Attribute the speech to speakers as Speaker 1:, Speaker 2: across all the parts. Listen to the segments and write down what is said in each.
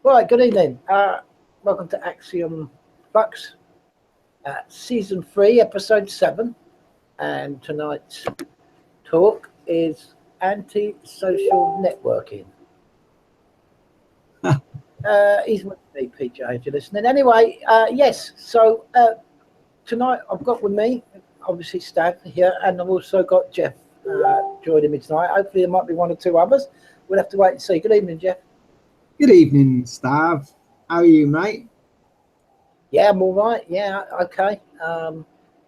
Speaker 1: Right, good evening. Welcome to Axiom Flux, Season 3, Episode 7. And tonight's talk is anti-social networking. He's with me, PJ, if you're listening. Anyway, yes, so tonight I've got with me, obviously, Stav here, and I've also got Jeff joining me tonight. Hopefully there might be one or two others. We'll have to wait and see. Good evening, Jeff.
Speaker 2: Good evening, Stav. How are you, mate?
Speaker 1: Yeah, I'm all right. Yeah, okay.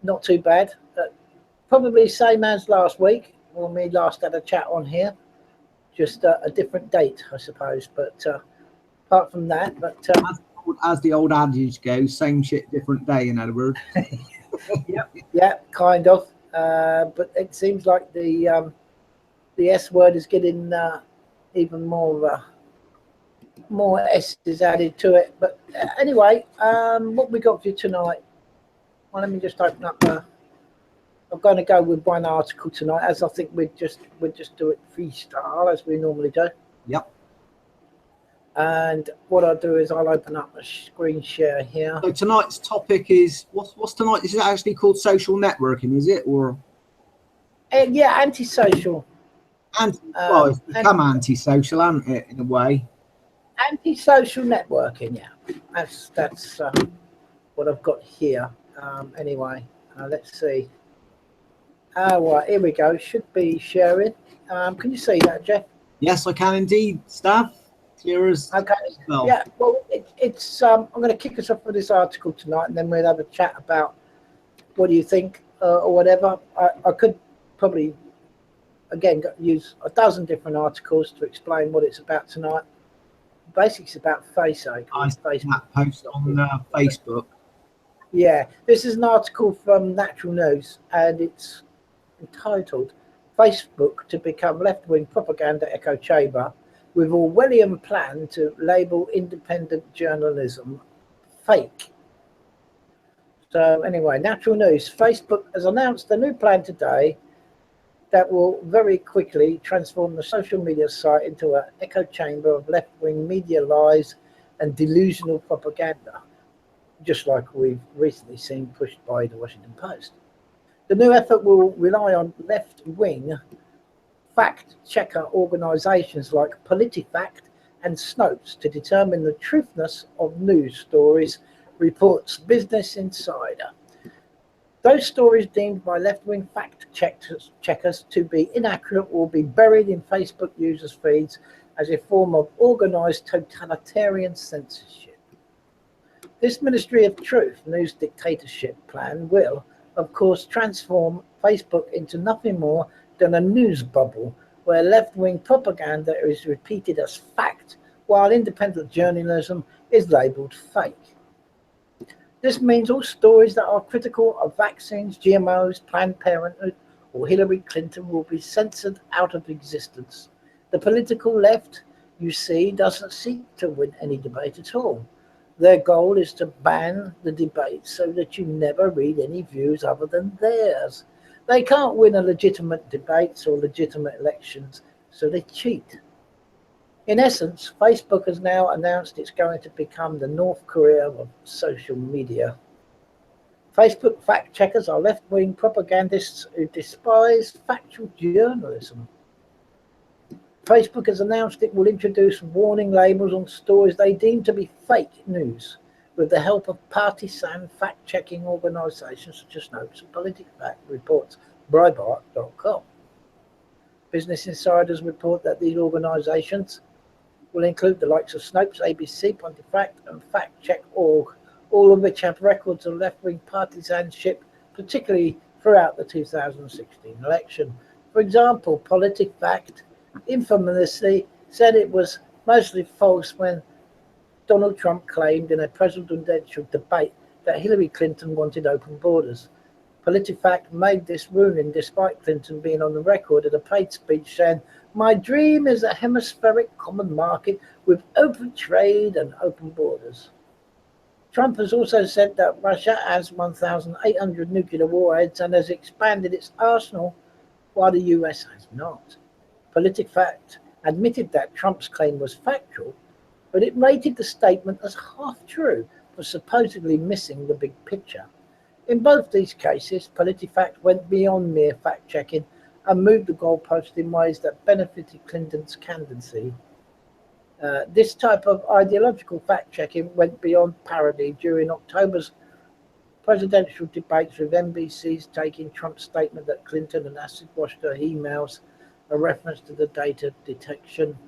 Speaker 1: Not too bad. Probably same as last week when we last had a chat on here. Just a different date, I suppose. But apart from that,
Speaker 2: as the old adage goes, same shit, different day. In other words.
Speaker 1: yeah, kind of. But it seems like the S word is getting even more S's added to it. But anyway, what we got for you tonight? Well, let me just open up. I'm going to go with one article tonight, as I think we'd just do it freestyle as we normally do.
Speaker 2: Yep.
Speaker 1: And what I'll do is I'll open up a screen share here.
Speaker 2: So tonight's topic is what's tonight? This is actually called social networking, is it? Or
Speaker 1: yeah, antisocial.
Speaker 2: Well, it's become antisocial, hasn't it, in a way?
Speaker 1: Antisocial networking, yeah. That's what I've got here. Anyway, let's see. Right, here we go. Should be sharing. Can you see that, Jeff?
Speaker 2: Yes, I can indeed, Stav. Clear as
Speaker 1: okay.
Speaker 2: Well.
Speaker 1: Yeah. Well, it's. I'm going to kick us off with this article tonight, and then we'll have a chat about what do you think or whatever. I could probably again use a dozen different articles to explain what it's about tonight. Basically, it's about Facebook.
Speaker 2: I Facebook post on Facebook.
Speaker 1: Yeah, this is an article from Natural News, and it's entitled "Facebook to become left-wing propaganda echo chamber with Orwellian plan to label independent journalism fake." So anyway, Natural News. Facebook has announced a new plan today that will very quickly transform the social media site into an echo chamber of left-wing media lies and delusional propaganda, just like we've recently seen pushed by the Washington Post. The new effort will rely on left-wing fact-checker organisations like PolitiFact and Snopes to determine the truthiness of news stories, reports Business Insider. Those stories deemed by left-wing fact-checkers to be inaccurate will be buried in Facebook users' feeds as a form of organised totalitarian censorship. This Ministry of Truth news dictatorship plan will, of course, transform Facebook into nothing more than a news bubble where left-wing propaganda is repeated as fact while independent journalism is labelled fake. This means all stories that are critical of vaccines, GMOs, Planned Parenthood, or Hillary Clinton will be censored out of existence. The political left, you see, doesn't seek to win any debate at all. Their goal is to ban the debate so that you never read any views other than theirs. They can't win a legitimate debates or legitimate elections, so they cheat. In essence, Facebook has now announced it's going to become the North Korea of social media. Facebook fact-checkers are left-wing propagandists who despise factual journalism. Facebook has announced it will introduce warning labels on stories they deem to be fake news with the help of partisan fact-checking organisations such as Snopes and PolitiFact, reports Breitbart.com. Business Insiders report that these organisations will include the likes of Snopes, ABC, PolitiFact and FactCheck.org, all of which have records of left-wing partisanship, particularly throughout the 2016 election. For example, PolitiFact infamously said it was mostly false when Donald Trump claimed in a presidential debate that Hillary Clinton wanted open borders. PolitiFact made this ruling despite Clinton being on the record at a paid speech saying, "My dream is a hemispheric common market with open trade and open borders." Trump has also said that Russia has 1,800 nuclear warheads and has expanded its arsenal, while the US has not. PolitiFact admitted that Trump's claim was factual, but it rated the statement as half true for supposedly missing the big picture. In both these cases, PolitiFact went beyond mere fact-checking and moved the goalpost in ways that benefited Clinton's candidacy. This type of ideological fact-checking went beyond parody during October's presidential debates, with NBC's taking Trump's statement that Clinton had acid-washed her emails, a reference to the data detection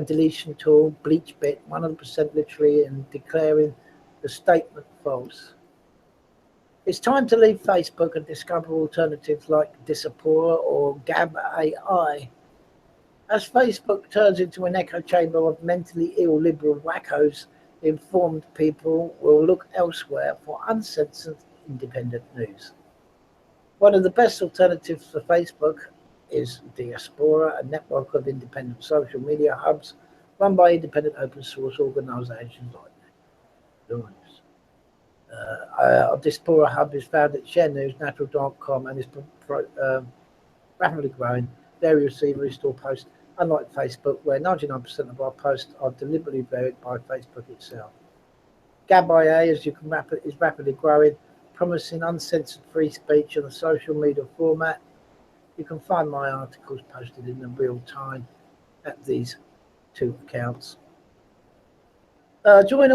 Speaker 1: deletion tool, BleachBit, 100% literally, and declaring the statement false. It's time to leave Facebook and discover alternatives like Disapora or Gab AI. As Facebook turns into an echo chamber of mentally ill liberal wackos, informed people will look elsewhere for uncensored independent news. One of the best alternatives for Facebook is Diaspora, a network of independent social media hubs run by independent open source organizations like Linux. Diaspora hub is found at sharenewsnatural.com and is rapidly growing. Daily receiver restore posts, unlike Facebook, where 99% of our posts are deliberately verified by Facebook itself. Gab.ia, as you can is rapidly growing, promising uncensored free speech in a social media format. You can find my articles posted in the real time at these two accounts. Join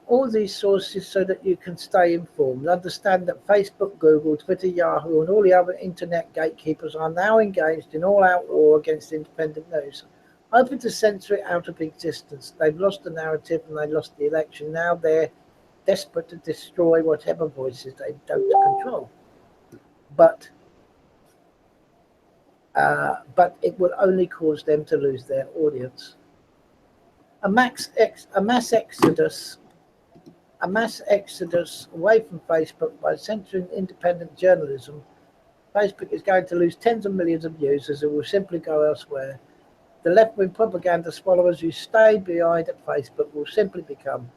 Speaker 1: all these sources so that you can stay informed. Understand that Facebook, Google, Twitter, Yahoo, and all the other internet gatekeepers are now engaged in all-out war against independent news, hoping to censor it out of existence. They've lost the narrative and they lost the election. Now they're desperate to destroy whatever voices they don't control. But it will only cause them to lose their audience. A mass exodus away from Facebook by censoring independent journalism. Facebook is going to lose tens of millions of users who will simply go elsewhere. The left-wing propaganda swallowers who stay behind at Facebook will simply become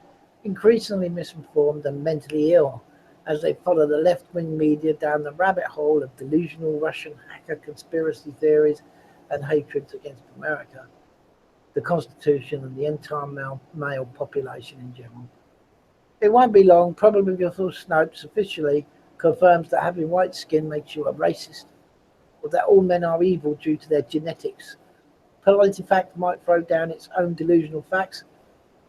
Speaker 1: increasingly misinformed and mentally ill as they follow the left-wing media down the rabbit hole of delusional Russian hacker conspiracy theories and hatred against America, the Constitution, and the entire male population in general. It won't be long, probably before Snopes officially confirms that having white skin makes you a racist, or that all men are evil due to their genetics. PolitiFact might throw down its own delusional facts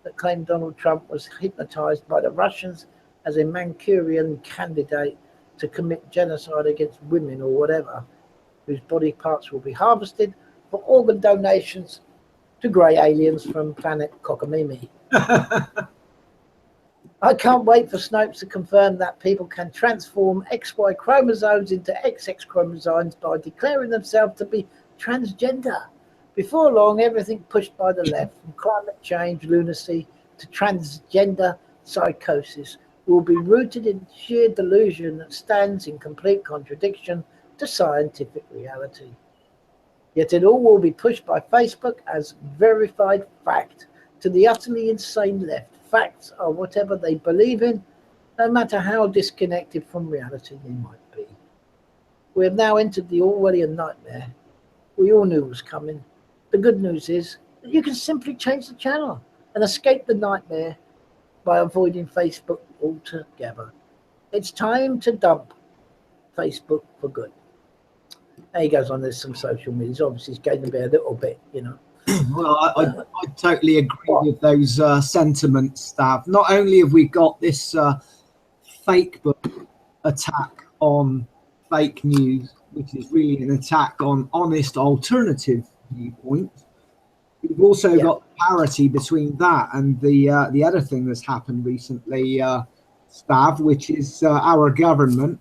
Speaker 1: that claim Donald Trump was hypnotized by the Russians as a Manchurian candidate to commit genocide against women or whatever, whose body parts will be harvested for organ donations to grey aliens from planet Cockamamie. I can't wait for Snopes to confirm that people can transform XY chromosomes into XX chromosomes by declaring themselves to be transgender. Before long, everything pushed by the left, from climate change lunacy to transgender psychosis, will be rooted in sheer delusion that stands in complete contradiction to scientific reality. Yet it all will be pushed by Facebook as verified fact to the utterly insane left. Facts are whatever they believe in, no matter how disconnected from reality they might be. We have now entered the Orwellian nightmare we all knew was coming. The good news is that you can simply change the channel and escape the nightmare by avoiding Facebook altogether. It's time to dump Facebook for good. There he goes on, there's some social media. Obviously, he's getting a little bit, you know.
Speaker 2: Well, I totally agree with those sentiments, Stav. Not only have we got this fake book attack on fake news, which is really an attack on honest alternative viewpoints, we've also got parity between that and the other thing that's happened recently, Stav, which is our government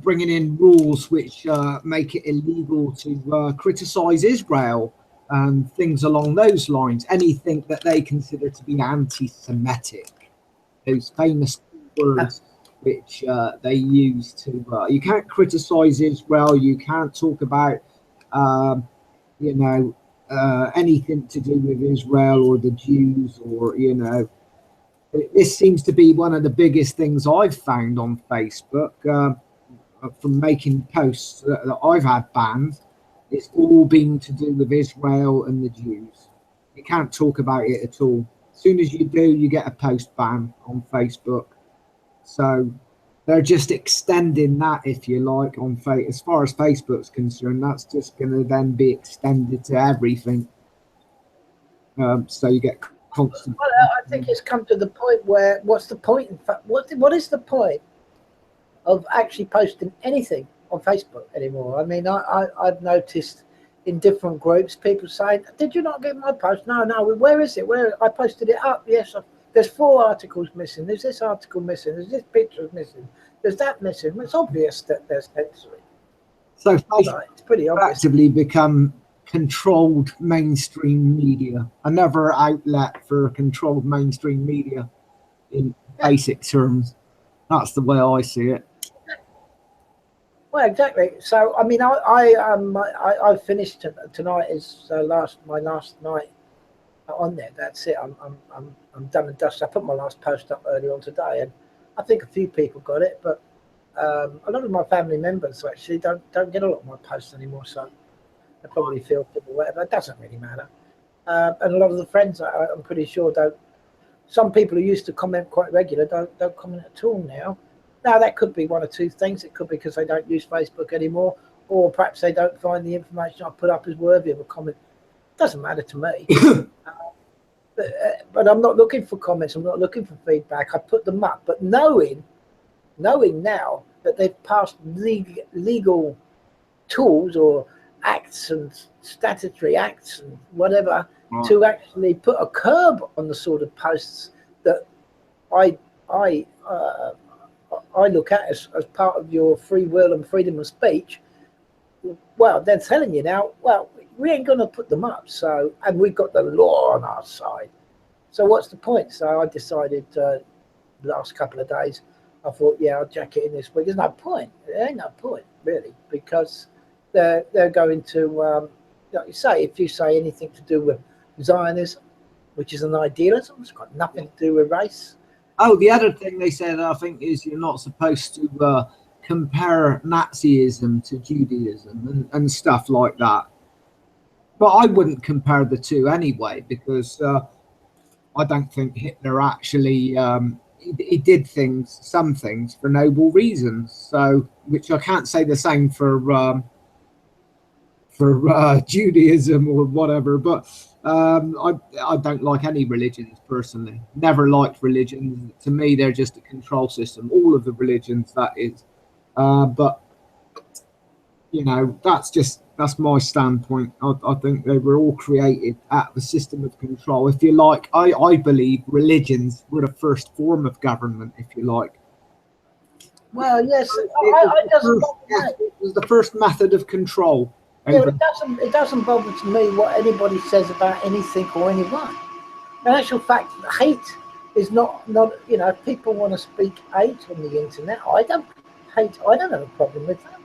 Speaker 2: bringing in rules which make it illegal to criticize Israel and things along those lines, anything that they consider to be anti-Semitic, those famous words which they use to, you can't criticize Israel, you can't talk about, anything to do with Israel or the Jews, or, this seems to be one of the biggest things I've found on Facebook. From making posts that I've had banned, it's all been to do with Israel and the Jews. You can't talk about it at all. As soon as you do, you get a post ban on Facebook. So they're just extending that, if you like, on as far as Facebook's concerned. That's just going to then be extended to everything. So you get constant.
Speaker 1: Well, I think it's come to the point where what's the point? In fact, what is the point of actually posting anything on Facebook anymore? I mean, I've noticed in different groups people saying, "Did you not get my post?" No, where is it? Where I posted it up? Yes, there's 4 articles missing. There's this article missing. There's this picture missing. There's that missing. It's obvious that there's censoring.
Speaker 2: So Facebook
Speaker 1: it's pretty obvious.
Speaker 2: Actively become controlled mainstream media, another outlet for controlled mainstream media in basic terms. That's the way I see it.
Speaker 1: Well, exactly. So, I mean, I finished tonight. Is my last night on there. That's it. I'm done and dusted. I put my last post up earlier on today, and I think a few people got it, but a lot of my family members actually don't get a lot of my posts anymore. So they probably feel or whatever. It doesn't really matter. And a lot of the friends, I'm pretty sure, don't. Some people who used to comment quite regular don't comment at all now. Now, that could be one or two things. It could be because they don't use Facebook anymore, or perhaps they don't find the information I put up as worthy of a comment. Doesn't matter to me. But I'm not looking for comments. I'm not looking for feedback. I put them up, but knowing now that they've passed legal tools or acts and statutory acts and whatever to actually put a curb on the sort of posts that I look at as part of your free will and freedom of speech. Well, they're telling you now, well, we ain't going to put them up. So, and we've got the law on our side. So what's the point? So I decided the last couple of days, I thought, yeah, I'll jack it in this week. There's no point. There ain't no point, really, because they're going to, like you say, if you say anything to do with Zionism, which is an idealism, it's got nothing to do with race.
Speaker 2: Oh, the other thing they said, I think, is you're not supposed to compare Nazism to Judaism and stuff like that. But I wouldn't compare the two anyway, because I don't think Hitler actually he did some things for noble reasons. So, which I can't say the same for Judaism or whatever. But I don't like any religions personally. Never liked religions. To me, they're just a control system. All of the religions, that is. But you know, that's my standpoint. I think they were all created at the system of control. If you like, I believe religions were the first form of government, if you like.
Speaker 1: Well, yes,
Speaker 2: it was the first method of control.
Speaker 1: Yeah, it doesn't bother to me what anybody says about anything or anyone. In actual fact, hate is not you know, if people want to speak hate on the internet, I don't have a problem with that.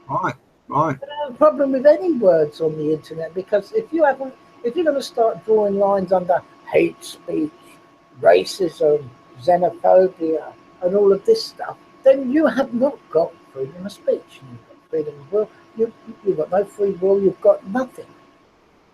Speaker 2: Right.
Speaker 1: I don't have a problem with any words on the internet, because if you're going to start drawing lines under hate speech, racism, xenophobia, and all of this stuff, then you have not got freedom of speech. You've got freedom of will. You've got no free will. You've got nothing.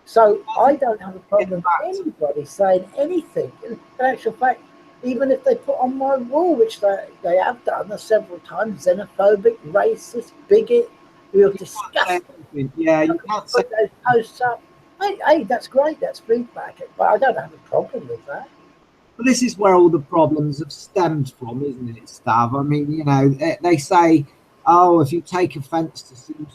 Speaker 1: So I don't have a problem with anybody saying anything. In actual fact, even if they put on my wall, which they have done several times, xenophobic, racist, bigot, you're disgusting.
Speaker 2: Yeah, you can't
Speaker 1: put those posts up. Hey, that's great. That's feedback. But I don't have a problem with that.
Speaker 2: Well, this is where all the problems have stemmed from, isn't it, Stav? I mean, you know, they say, oh, if you take offence to some,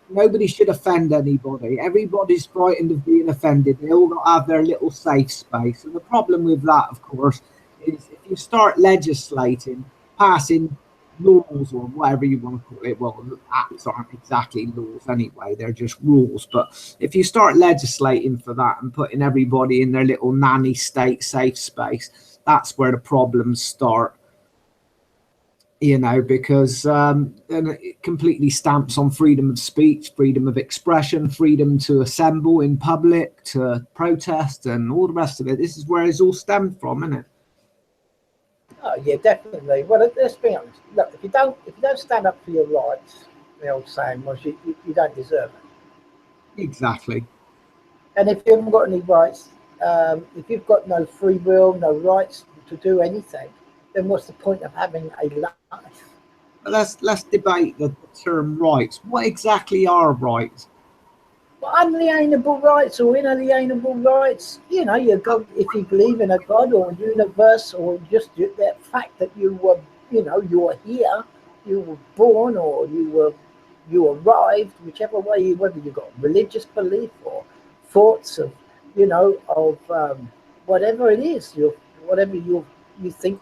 Speaker 2: nobody should offend anybody. Everybody's frightened of being offended. They all got to have their little safe space. And the problem with that, of course, is if you start legislating, passing laws or whatever you want to call it, well, acts aren't exactly laws anyway, they're just rules. But if you start legislating for that and putting everybody in their little nanny state safe space, that's where the problems start. You know, because then it completely stamps on freedom of speech, freedom of expression, freedom to assemble in public, to protest, and all the rest of it. This is where it's all stemmed from, isn't it?
Speaker 1: Oh yeah, definitely. Well, let's be honest. Look, if you don't stand up for your rights, the old saying was, you don't deserve it.
Speaker 2: Exactly.
Speaker 1: And if you haven't got any rights, if you've got no free will, no rights to do anything, then what's the point of having a life?
Speaker 2: Let's debate the term rights. What exactly are rights?
Speaker 1: Well, unalienable rights or inalienable rights, you know, you got, if you believe in a God or a universe, or just the fact that you were, you know, you were here, you were born, or you arrived, whichever way, whether you got religious belief or thoughts of, you know, of whatever it is, whatever you think,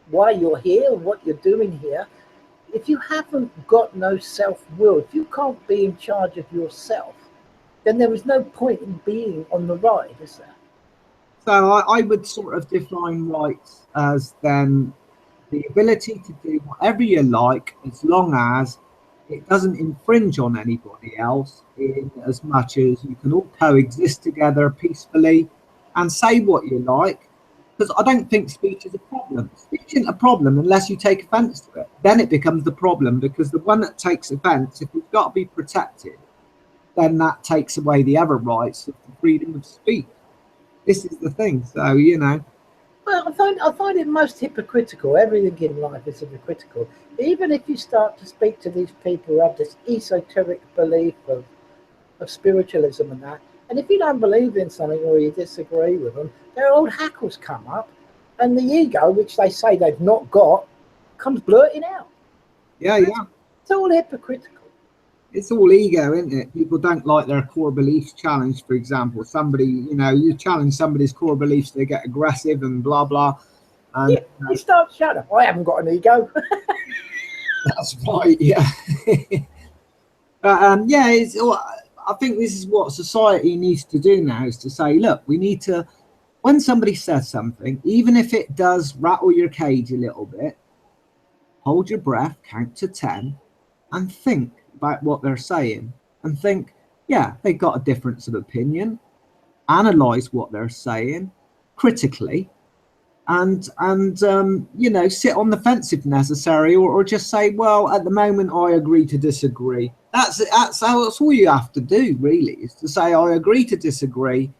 Speaker 1: why you're here, what you're doing here. If you haven't got no self-will, if you can't be in charge of yourself, then there is no point in being on the ride, is there?
Speaker 2: So I would sort of define rights as then the ability to do whatever you like as long as it doesn't infringe on anybody else, in as much as you can all coexist together peacefully and say what you like. Because I don't think speech is a problem. Speech isn't a problem unless you take offence to it. Then it becomes the problem, because the one that takes offence, if we've got to be protected, then that takes away the other rights of the freedom of speech. This is the thing. So, you know.
Speaker 1: Well, I find it most hypocritical. Everything in life is hypocritical. Even if you start to speak to these people who have this esoteric belief of spiritualism and that, and if you don't believe in something or you disagree with them, their old hackles come up, and the ego, which they say they've not got, comes blurting out.
Speaker 2: Yeah, yeah.
Speaker 1: It's all hypocritical.
Speaker 2: It's all ego, isn't it? People don't like their core beliefs challenged, for example. Somebody, you know, you challenge somebody's core beliefs, they get aggressive and blah, blah. And
Speaker 1: Yeah, you start shouting, I haven't got an ego.
Speaker 2: that's right, yeah. But yeah, I think this is what society needs to do now, is to say, look, we need to, when somebody says something, even if it does rattle your cage a little bit, hold your breath, count to 10, and think about what they're saying. And think, yeah, they got a difference of opinion. Analyze what they're saying critically, and you know, sit on the fence if necessary, or just say, well, at the moment I agree to disagree. That's all you have to do, really, is to say, I agree to disagree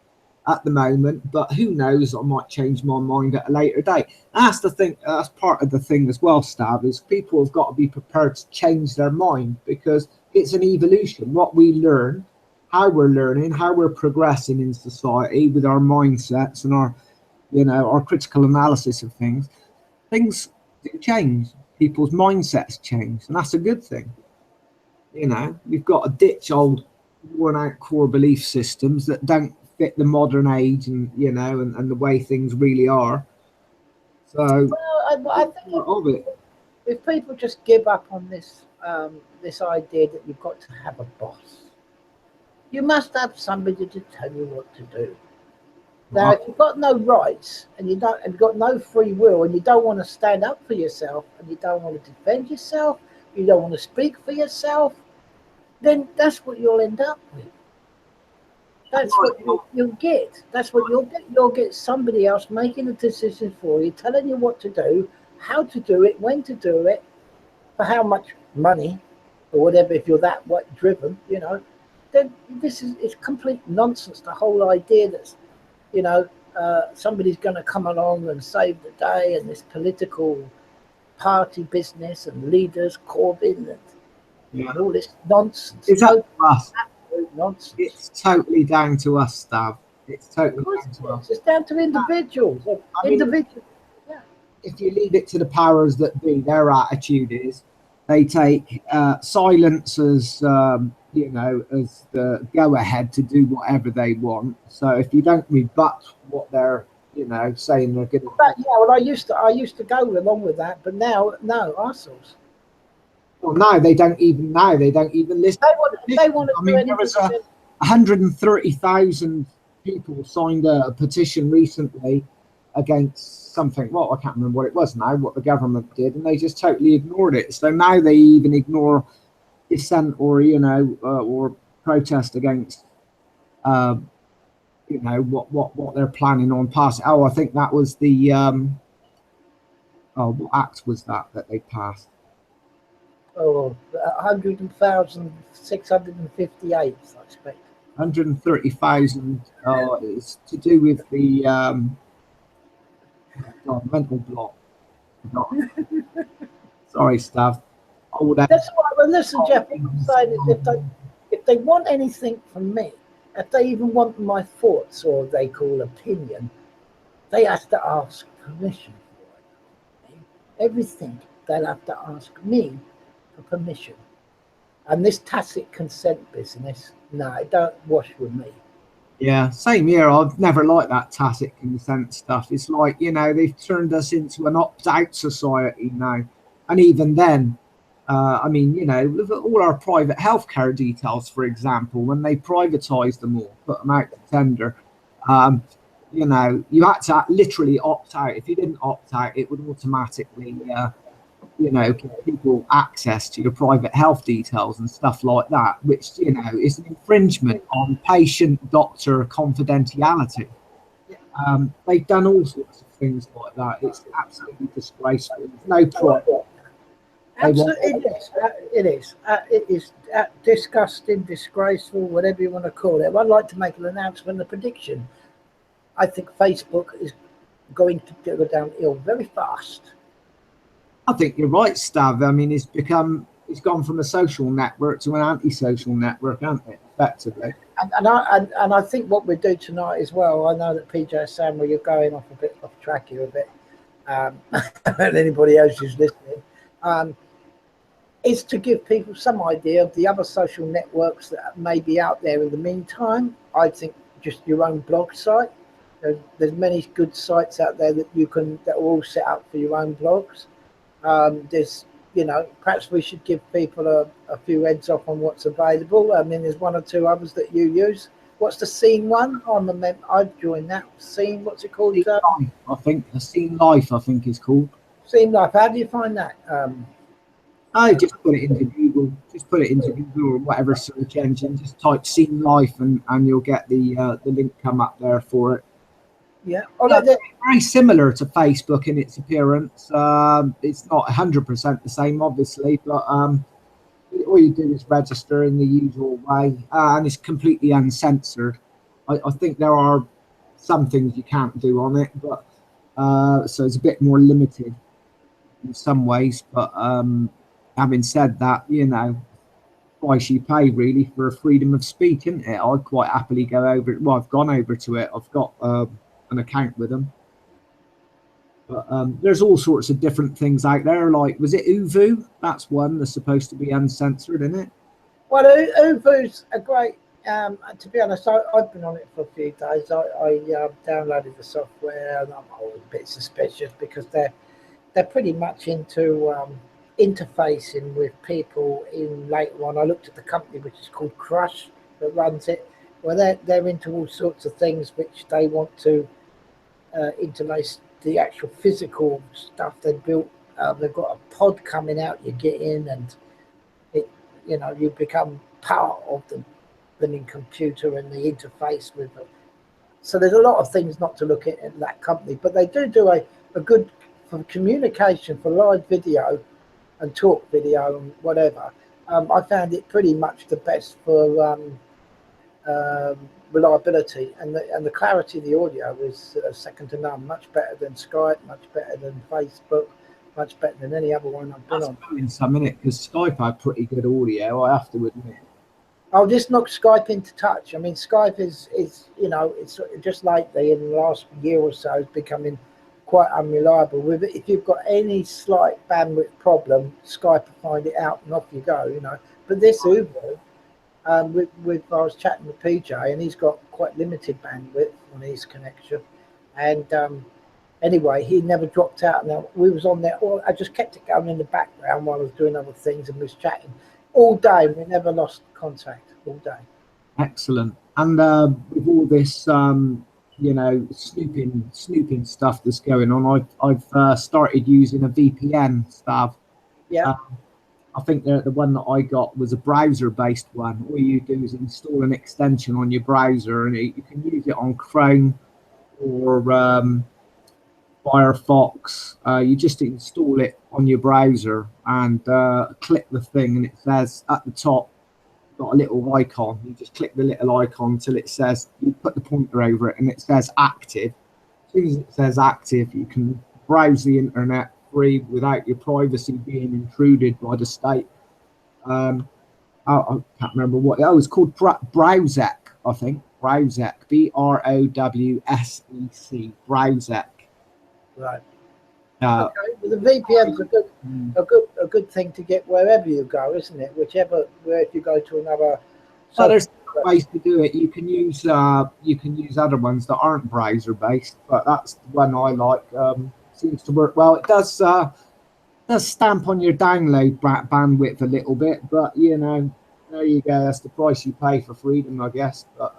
Speaker 2: at the moment, but who knows, I might change my mind at a later date. That's the thing. That's part of the thing as well, Stav, is people have got to be prepared to change their mind, because it's an evolution. What we learn, how we're learning, how we're progressing in society with our mindsets and our, you know, our critical analysis of things do change. People's mindsets change, and that's a good thing. You know, we've got to ditch old worn out core belief systems that don't fit the modern age, and you know, and the way things really are. So
Speaker 1: Well, I think
Speaker 2: part of it.
Speaker 1: if people just give up on this idea that you've got to have a boss, you must have somebody to tell you what to do. Now, if you've got no rights and and you've got no free will, and you don't want to stand up for yourself, and you don't want to defend yourself, you don't want to speak for yourself, then that's what you'll end up with. That's what you'll get. That's what you'll get. You'll get somebody else making a decision for you, telling you what to do, how to do it, when to do it, for how much money, or whatever. If you're that what driven, you know, then it's complete nonsense. The whole idea that, you know, somebody's going to come along and save the day, and this political party business and leaders, Corbyn, and all this nonsense.
Speaker 2: It's up to us.
Speaker 1: Absolute nonsense.
Speaker 2: It's totally down to us, Stav. It's totally down to us.
Speaker 1: It's down to individuals.
Speaker 2: I mean,
Speaker 1: Yeah.
Speaker 2: if you leave it to the powers that be, their attitude is they take silence as you know, as the go ahead to do whatever they want. So if you don't rebut what they're, you know, saying they're going to,
Speaker 1: But yeah, well, I used to go along with that, but now, no, arseholes.
Speaker 2: well, now they don't even listen.
Speaker 1: They want to
Speaker 2: I
Speaker 1: do
Speaker 2: mean, there was 130,000 people signed a petition recently against something. Well, I can't remember what it was now, what the government did, and they just totally ignored it. So now they even ignore dissent, or you know, or protest against, you know, what they're planning on passing. Oh, I think that was the what act was that they passed?
Speaker 1: 100,658, I expect.
Speaker 2: 130,000 is to do with the mental block. Sorry, Stav.
Speaker 1: That's why. Well, listen, Jeff. What I'm saying is, if they want anything from me, if they even want my thoughts or they call opinion, they have to ask permission for it. Everything they'll have to ask me for permission. And this tacit consent business, no, it don't wash with me.
Speaker 2: Yeah, same here. I've never liked that tacit consent stuff. It's like, they've turned us into an opt-out society now. And even then, I mean, look at all our private healthcare details, for example, when they privatized them all, put them out to tender, you had to literally opt out. If you didn't opt out, it would automatically, give people access to your private health details and stuff like that, which, is an infringement on patient-doctor confidentiality. They've done all sorts of things like that. It's absolutely disgraceful. There's no problem.
Speaker 1: Absolutely, it is. It is disgusting, disgraceful, whatever you want to call it. I'd like to make an announcement, a prediction. I think Facebook is going to go downhill very fast.
Speaker 2: I think you're right, Stav. I mean, it's gone from a social network to an anti-social network, hasn't it, effectively?
Speaker 1: And I think what we do tonight as well, I know that PJ Samuel, you're going off track here a bit, and anybody else who's listening, is to give people some idea of the other social networks that may be out there in the meantime. I think just your own blog site. There's many good sites out there that are all set up for your own blogs. There's, perhaps we should give people a few heads up on what's available. I mean, there's one or two others that you use. What's the Scene one? I've joined that. Scene, what's it called?
Speaker 2: I think Scene Life, I think is called.
Speaker 1: Scene Life. How do you find that?
Speaker 2: I just put it into Google. Just put it into Google or whatever search engine. Just type Scene Life, and you'll get the link come up there for it.
Speaker 1: Yeah,
Speaker 2: very similar to Facebook in its appearance. It's not 100% the same, obviously, but all you do is register in the usual way, and it's completely uncensored. I think there are some things you can't do on it, but so it's a bit more limited in some ways. But having said that, price you pay really for freedom of speech, isn't it? I'd quite happily go over it. Well, I've gone over to it. I've got an account with them, but there's all sorts of different things out there. Like, was it Uvu? That's one that's supposed to be uncensored, isn't it?
Speaker 1: Well, Uvu's a great. To be honest, I've been on it for a few days. I downloaded the software, and I'm always a bit suspicious because they're pretty much into interfacing with people. In later on, I looked at the company which is called Crush that runs it. Well, they're into all sorts of things which they want to interlace the actual physical stuff they built. They've got a pod coming out. You get in, and you become part of the living computer and the interface with them. So there's a lot of things not to look at in that company, but they do a good for communication, for live video and talk video and whatever. I found it pretty much the best for reliability, and the clarity of the audio is second to none. Much better than Skype, much better than Facebook, much better than any other one I've been on.
Speaker 2: In some minute, because Skype had pretty good audio, I have to admit.
Speaker 1: I'll just knock Skype into touch. I mean, Skype is it's just lately in the last year or so is becoming quite unreliable. With it, if you've got any slight bandwidth problem, Skype will find it out and off you go. But this Uber, I was chatting with PJ, and he's got quite limited bandwidth on his connection, and anyway, he never dropped out. Now we was on there. I just kept it going in the background while I was doing other things, and we was chatting all day. We never lost contact all day.
Speaker 2: Excellent. And with all this, snooping stuff that's going on, I've started using a VPN stuff.
Speaker 1: Yeah.
Speaker 2: I think the one that I got was a browser-based one. All you do is install an extension on your browser, and you can use it on Chrome or Firefox. You just install it on your browser and click the thing, and it says at the top, got a little icon. You just click the little icon till it says, you put the pointer over it and it says active. As soon as it says active, you can browse the internet free without your privacy being intruded by the state. I can't remember what, oh, it's called Browsec, I think. Browsec, BROWSEC, Browsec.
Speaker 1: Right. Okay. Well, the VPN's a good thing to get wherever you go, isn't it? Where if you go to another.
Speaker 2: So there's ways to do it. You can use other ones that aren't browser based, but that's the one I like. Seems to work well. It does stamp on your download bandwidth a little bit, but you know, there you go. That's the price you pay for freedom, I guess. But,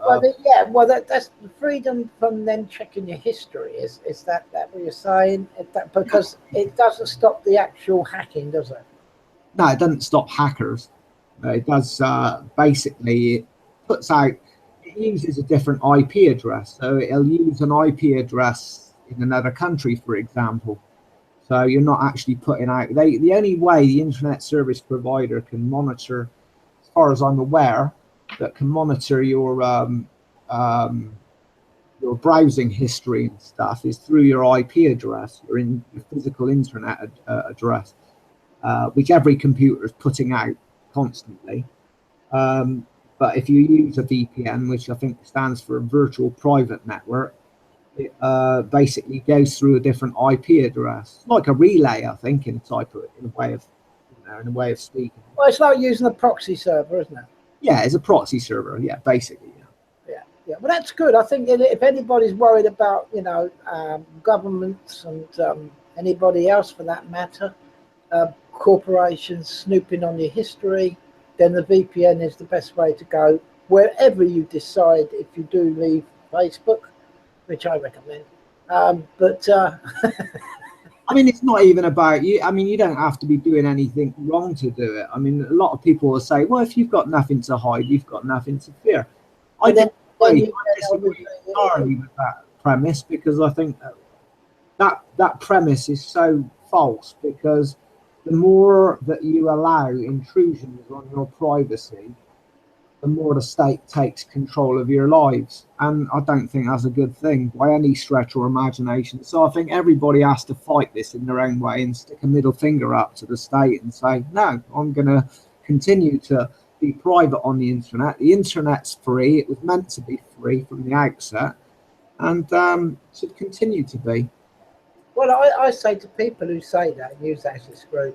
Speaker 1: that's the freedom from then checking your history. Is that what you're saying? Because it doesn't stop the actual hacking, does it?
Speaker 2: No, it doesn't stop hackers. It does basically, it uses a different IP address. So it'll use an IP address in another country, for example. So you're not actually putting out, the only way the internet service provider can monitor, as far as I'm aware, that can monitor your browsing history and stuff is through your IP address, your physical internet address, which every computer is putting out constantly. But if you use a VPN, which I think stands for Virtual Private Network, it basically goes through a different IP address, like a relay, I think, in a way of speaking.
Speaker 1: Well, it's like using a proxy server, isn't it?
Speaker 2: Yeah, it's a proxy server. Yeah, basically.
Speaker 1: Yeah. Well, that's good. I think if anybody's worried about, governments and anybody else for that matter, corporations snooping on your history, then the VPN is the best way to go wherever you decide. If you do leave Facebook, which I recommend, I
Speaker 2: mean, it's not even about you. I mean, you don't have to be doing anything wrong to do it. I mean, a lot of people will say, well, if you've got nothing to hide, you've got nothing to fear. I disagree entirely with that premise, because I think that premise is so false, because the more that you allow intrusions on your privacy, the more the state takes control of your lives. And I don't think that's a good thing by any stretch or imagination. So I think everybody has to fight this in their own way and stick a middle finger up to the state and say, no, I'm going to continue to be private on the internet. The internet's free. It was meant to be free from the outset, and should continue to be.
Speaker 1: Well, I say to people who say that and use that as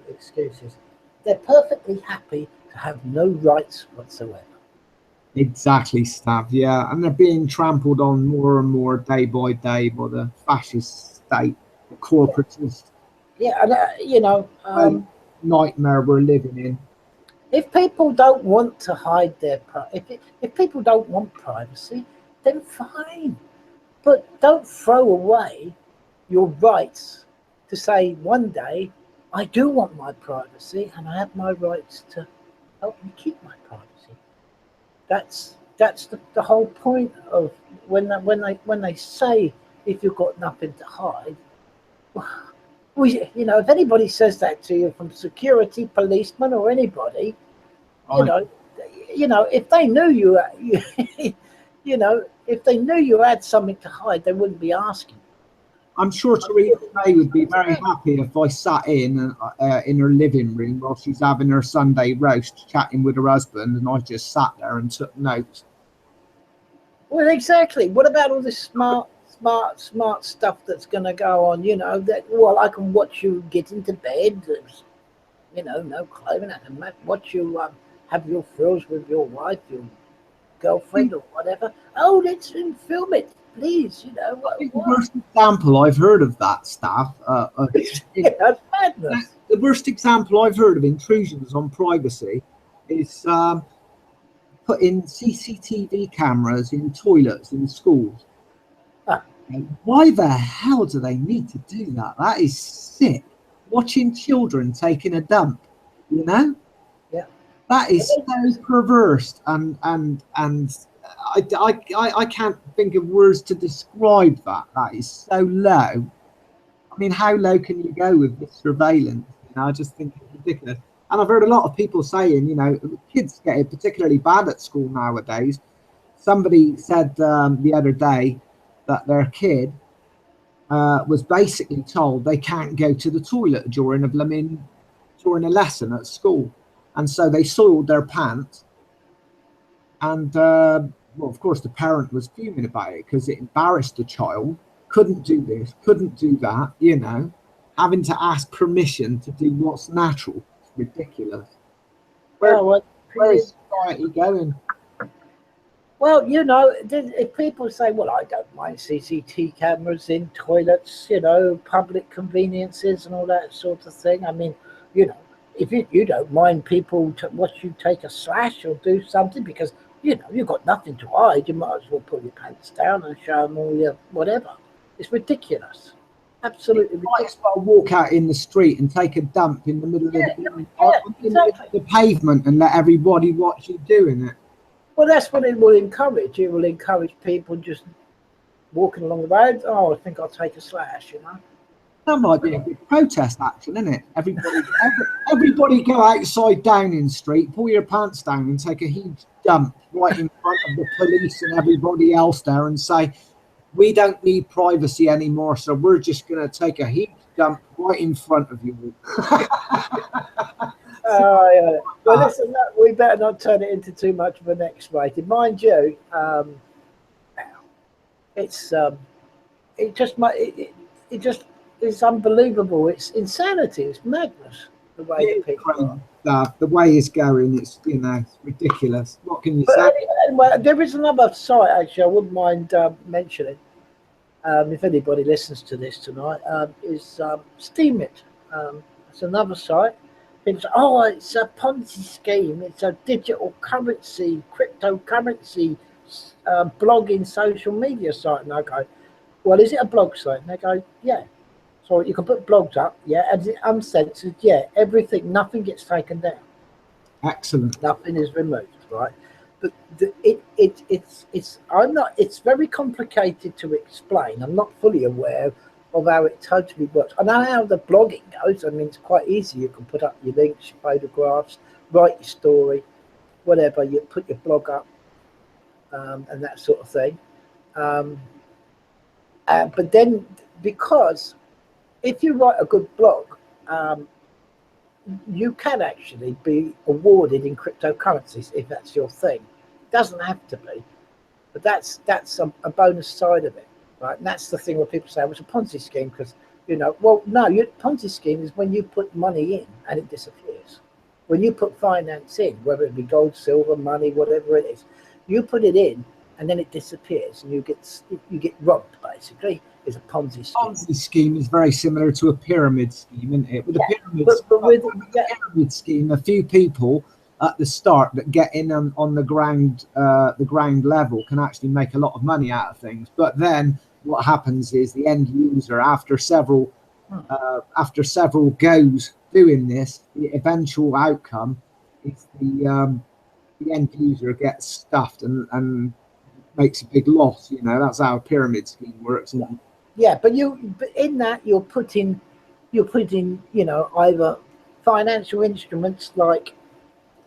Speaker 1: excuses, they're perfectly happy to have no rights whatsoever.
Speaker 2: Exactly, Stav. Yeah, and they're being trampled on more and more day by day by the fascist state, the corporatist.
Speaker 1: Yeah, and
Speaker 2: nightmare we're living in.
Speaker 1: If people don't want to hide their if people don't want privacy, then fine, but don't throw away your rights to say one day I do want my privacy and I have my rights to help me keep my privacy. That's the whole point of when they say if you've got nothing to hide. Well, if anybody says that to you, from security, policemen, or anybody, if they knew if they knew you had something to hide, they wouldn't be asking.
Speaker 2: I'm sure Theresa May would be very happy if I sat in her living room while she's having her Sunday roast, chatting with her husband, and I just sat there and took notes.
Speaker 1: Well, exactly. What about all this smart stuff that's going to go on? I can watch you get into bed. No clothing. I can watch you have your thrills with your wife, your girlfriend, or whatever. Oh, let's film it. Please,
Speaker 2: The worst example I've heard of that, Staff.
Speaker 1: That's madness.
Speaker 2: The worst example I've heard of intrusions on privacy is putting CCTV cameras in toilets in schools. Why the hell do they need to do that? That is sick. Watching children taking a dump,
Speaker 1: Yeah.
Speaker 2: That is so perverse, and I can't think of words to describe that. That is so low. I mean, how low can you go with this surveillance? I just think it's ridiculous. And I've heard a lot of people saying, you know, kids get it particularly bad at school nowadays. Somebody said the other day that their kid was basically told they can't go to the toilet during a lesson at school, and so they soiled their pants. And well, of course, the parent was fuming about it because it embarrassed the child. Couldn't do this, couldn't do that. You know, having to ask permission to do what's natural. It's ridiculous. Where
Speaker 1: Oh, well,
Speaker 2: where is society going?
Speaker 1: well, you know, if people say, well, I don't mind CCTV cameras in toilets, you know, public conveniences and all that sort of thing. I mean, you know, if you don't mind people to watch you take a slash or do something because, you know, you've got nothing to hide, you might as well pull your pants down and show them all your whatever. It's ridiculous. Absolutely
Speaker 2: Might
Speaker 1: ridiculous.
Speaker 2: as well walk out in the street and take a dump in the middle of
Speaker 1: Yeah,
Speaker 2: the pavement and let everybody watch you doing it.
Speaker 1: Well, that's what it will encourage. It will encourage people just walking along the road. Oh, I think I'll take a slash, you know.
Speaker 2: That might be a good protest action, isn't it? Everybody go outside Downing Street, pull your pants down and take a huge dump right in front of the police and everybody else there and say, we don't need privacy anymore, so we're just going to take a huge dump right in front of you.
Speaker 1: Yeah. Well, listen, we better not turn it into too much of an X-rated. Mind you, it's it just is unbelievable. It's insanity. It's madness. The way that people are.
Speaker 2: The way it's going, it's, you know, it's ridiculous. What can you
Speaker 1: But
Speaker 2: say?
Speaker 1: anyway, there is another site actually I wouldn't mind mentioning. If anybody listens to this tonight, is Steam It. It's another site. It's a Ponzi scheme. It's a digital currency, cryptocurrency, blogging social media site. And I go, well, is it a blog site? And they go, yeah. So you can put blogs up, yeah, and it's uncensored, yeah. Everything, nothing gets taken down.
Speaker 2: Excellent.
Speaker 1: Nothing is removed, right? But it's very complicated to explain. I'm not fully aware of how it totally works. I know how the blogging goes. I mean, it's quite easy. You can put up your links, your photographs, write your story, whatever. You put your blog up, and that sort of thing. But then, because if you write a good blog, you can actually be awarded in cryptocurrencies if that's your thing. It doesn't have to be, but that's a bonus side of it, right? And that's the thing where people say, well, it's a Ponzi scheme because, you know, well, no, Ponzi scheme is when you put money in and it disappears. When you put finance in, whether it be gold, silver, money, whatever it is, you put it in and then it disappears and you get robbed, basically. Is a Ponzi scheme.
Speaker 2: Ponzi scheme is very similar to a pyramid scheme, isn't it? With a pyramid scheme, a few people at the start that get in on the ground level can actually make a lot of money out of things. But then what happens is the end user, after several goes doing this, the eventual outcome is the end user gets stuffed and makes a big loss. You know, that's how a pyramid scheme works.
Speaker 1: Yeah, but in that you're putting, you know, either financial instruments like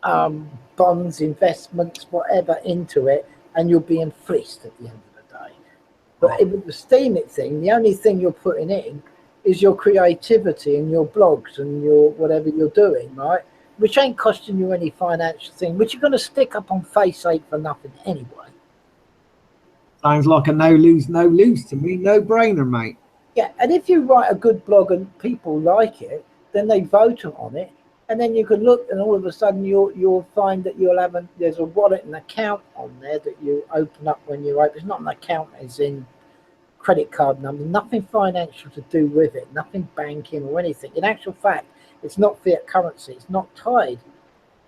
Speaker 1: bonds, investments, whatever into it, and you're being fleeced at the end of the day. But with the Steam It thing, the only thing you're putting in is your creativity and your blogs and your whatever you're doing, right? Which ain't costing you any financial thing, which you're going to stick up on Face 8 for nothing anyway.
Speaker 2: Sounds like a no-lose to me. No-brainer, mate.
Speaker 1: Yeah, and if you write a good blog and people like it, then they vote on it, and then you can look, and all of a sudden you'll find that there's a wallet and account on there that you open up when you open. It's not an account as in credit card number, nothing financial to do with it, nothing banking or anything. In actual fact, it's not fiat currency. It's not tied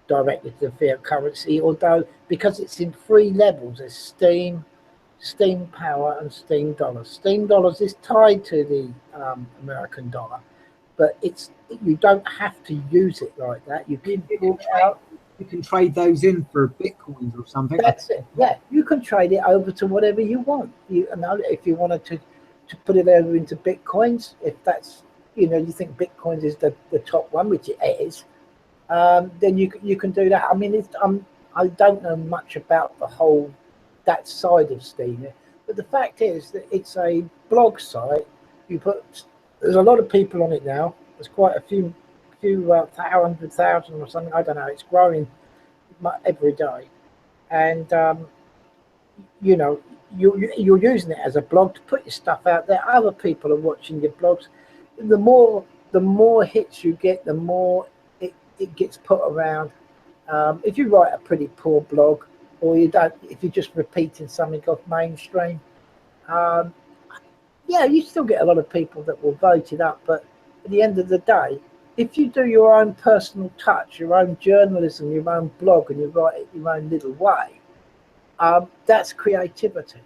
Speaker 1: directly to fiat currency, although because it's in 3 levels, there's Steam Power and Steam Dollars. Steam Dollars is tied to the American dollar, but you don't have to use it like that. You
Speaker 2: can trade those in for bitcoins or something.
Speaker 1: That's it. Yeah, you can trade it over to whatever you want. If you wanted to put it over into bitcoins, if that's, you know, you think bitcoins is the top one, which it is, then you can do that. I mean, I don't know much about that side of Steam, but the fact is that it's a blog site. There's a lot of people on it now. There's quite a few 100,000 or something. I don't know. It's growing every day, and you know, you're using it as a blog to put your stuff out there. Other people are watching your blogs. The more hits you get, the more it gets put around. If you write a pretty poor blog, or if you're just repeating something off mainstream, yeah, you still get a lot of people that will vote it up. But at the end of the day, if you do your own personal touch, your own journalism, your own blog, and you write it your own little way, that's creativity.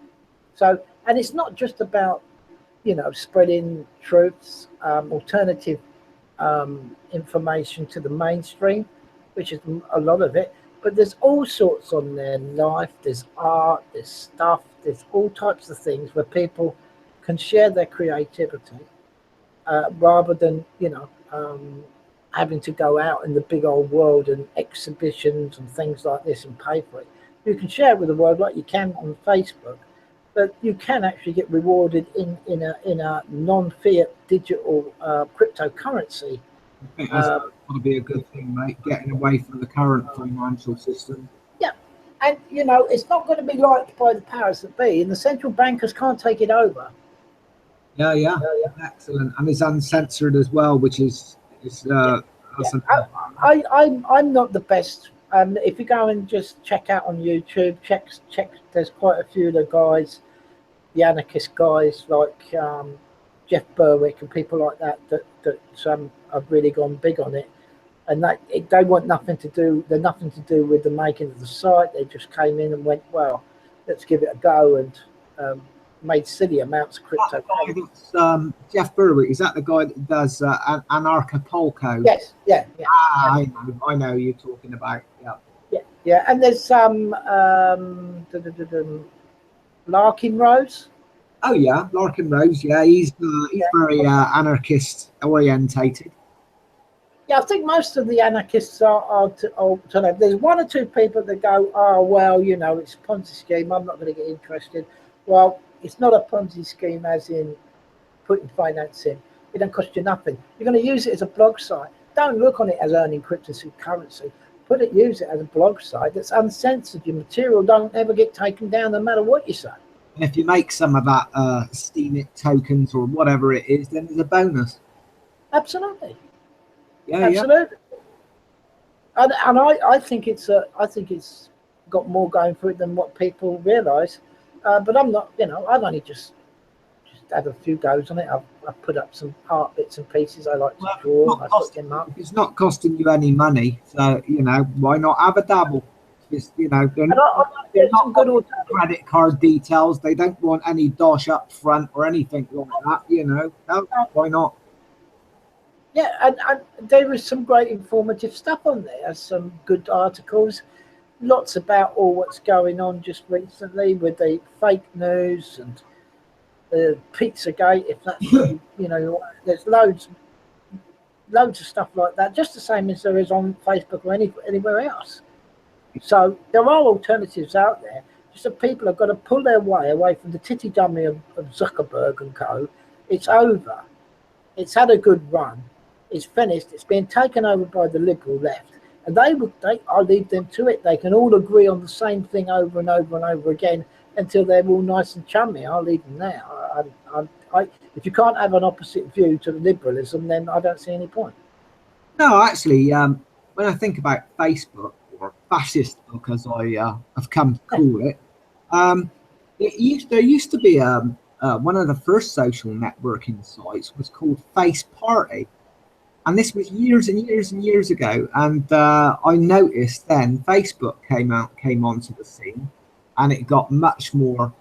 Speaker 1: So, and it's not just about, spreading truths, alternative information to the mainstream, which is a lot of it. But there's all sorts on there: life, there's art, there's stuff, there's all types of things where people can share their creativity, rather than having to go out in the big old world and exhibitions and things like this and pay for it. You can share it with the world like you can on Facebook, but you can actually get rewarded in a non-fiat digital cryptocurrency.
Speaker 2: I think that's got to be a good thing, mate, getting away from the current financial system.
Speaker 1: Yeah, and it's not going to be liked by the powers that be, and the central bankers can't take it over.
Speaker 2: Yeah. Excellent. And it's uncensored as well, which is
Speaker 1: I'm not the best. If you go and just check out on YouTube, check. There's quite a few of the guys, the anarchist guys like Jeff Berwick and people like that have really gone big on it, and they want nothing to do. They're nothing to do with the making of the site. They just came in and went, well, let's give it a go, and made silly amounts of crypto.
Speaker 2: Jeff Berwick, is that the guy that does Anarchapulco?
Speaker 1: Yes, yeah.
Speaker 2: I know who you're talking about.
Speaker 1: Yeah. And there's some Larkin Rose.
Speaker 2: Oh yeah, Larkin Rose. Yeah, he's very anarchist orientated.
Speaker 1: Yeah, I think most of the anarchists are there's one or two people that go, oh well, it's a Ponzi scheme. I'm not going to get interested. Well, it's not a Ponzi scheme as in putting finance in. It don't cost you nothing. You're going to use it as a blog site. Don't look on it as earning cryptocurrency. Use it as a blog site that's uncensored. Your material don't ever get taken down no matter what you say.
Speaker 2: And if you make some of that Steemit tokens or whatever it is, then there's a bonus.
Speaker 1: Absolutely.
Speaker 2: Yeah,
Speaker 1: absolutely. Yeah. And I think it's got more going for it than what people realise. But I'm not, I've only just had a few goes on it. I've put up some art bits and pieces I like to draw.
Speaker 2: It's not costing you any money, so why not have a dabble? It's, they're not good credit card details. They don't want any dosh up front or anything like that. No, why not?
Speaker 1: Yeah, and there was some great informative stuff on there. Some good articles. Lots about all what's going on just recently with the fake news and Pizzagate. If that's there's loads of stuff like that. Just the same as there is on Facebook or anywhere else. So there are alternatives out there. Just that people have got to pull their way away from the titty dummy of Zuckerberg and co. It's over. It's had a good run. It's finished. It's been taken over by the liberal left. And I'll leave them to it. They can all agree on the same thing over and over and over again until they're all nice and chummy. I'll leave them there. If you can't have an opposite view to liberalism, then I don't see any point.
Speaker 2: No, actually, when I think about Facebook, or fascist book as I have come to call it, there used to be one of the first social networking sites was called Face Party. And this was years and years and years ago. And I noticed then Facebook came onto the scene, and it got much more,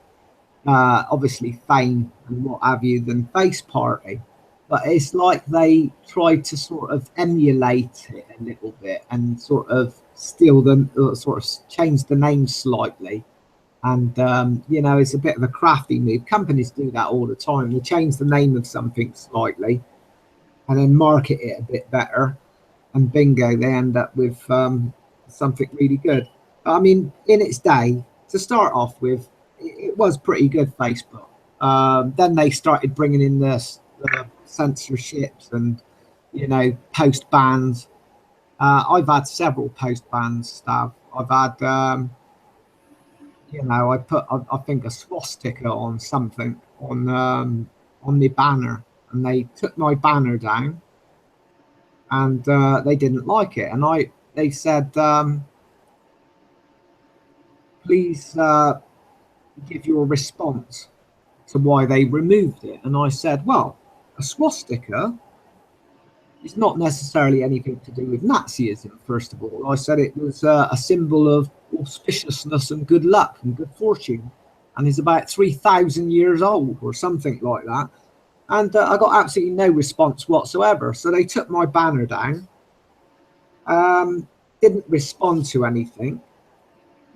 Speaker 2: obviously, fame and what have you than Face Party. But it's like they tried to sort of emulate it a little bit and sort of steal them, sort of change the name slightly. And, it's a bit of a crafty move. Companies do that all the time. They change the name of something slightly and then market it a bit better. and bingo, they end up with something really good. I mean, in its day, to start off with, it was pretty good, Facebook. Then they started bringing in the censorships and, you know, post bans. I've had several post bans, Stav. I've had, you know, I think a swastika on something on the banner, and they took my banner down, and they didn't like it, and they said, please give your response to why they removed it. And I said, well, a swastika is not necessarily anything to do with Nazism, first of all. I said it was a symbol of auspiciousness and good luck and good fortune, and is about 3,000 years old or something like that. And I got absolutely no response whatsoever. So they took my banner down, didn't respond to anything.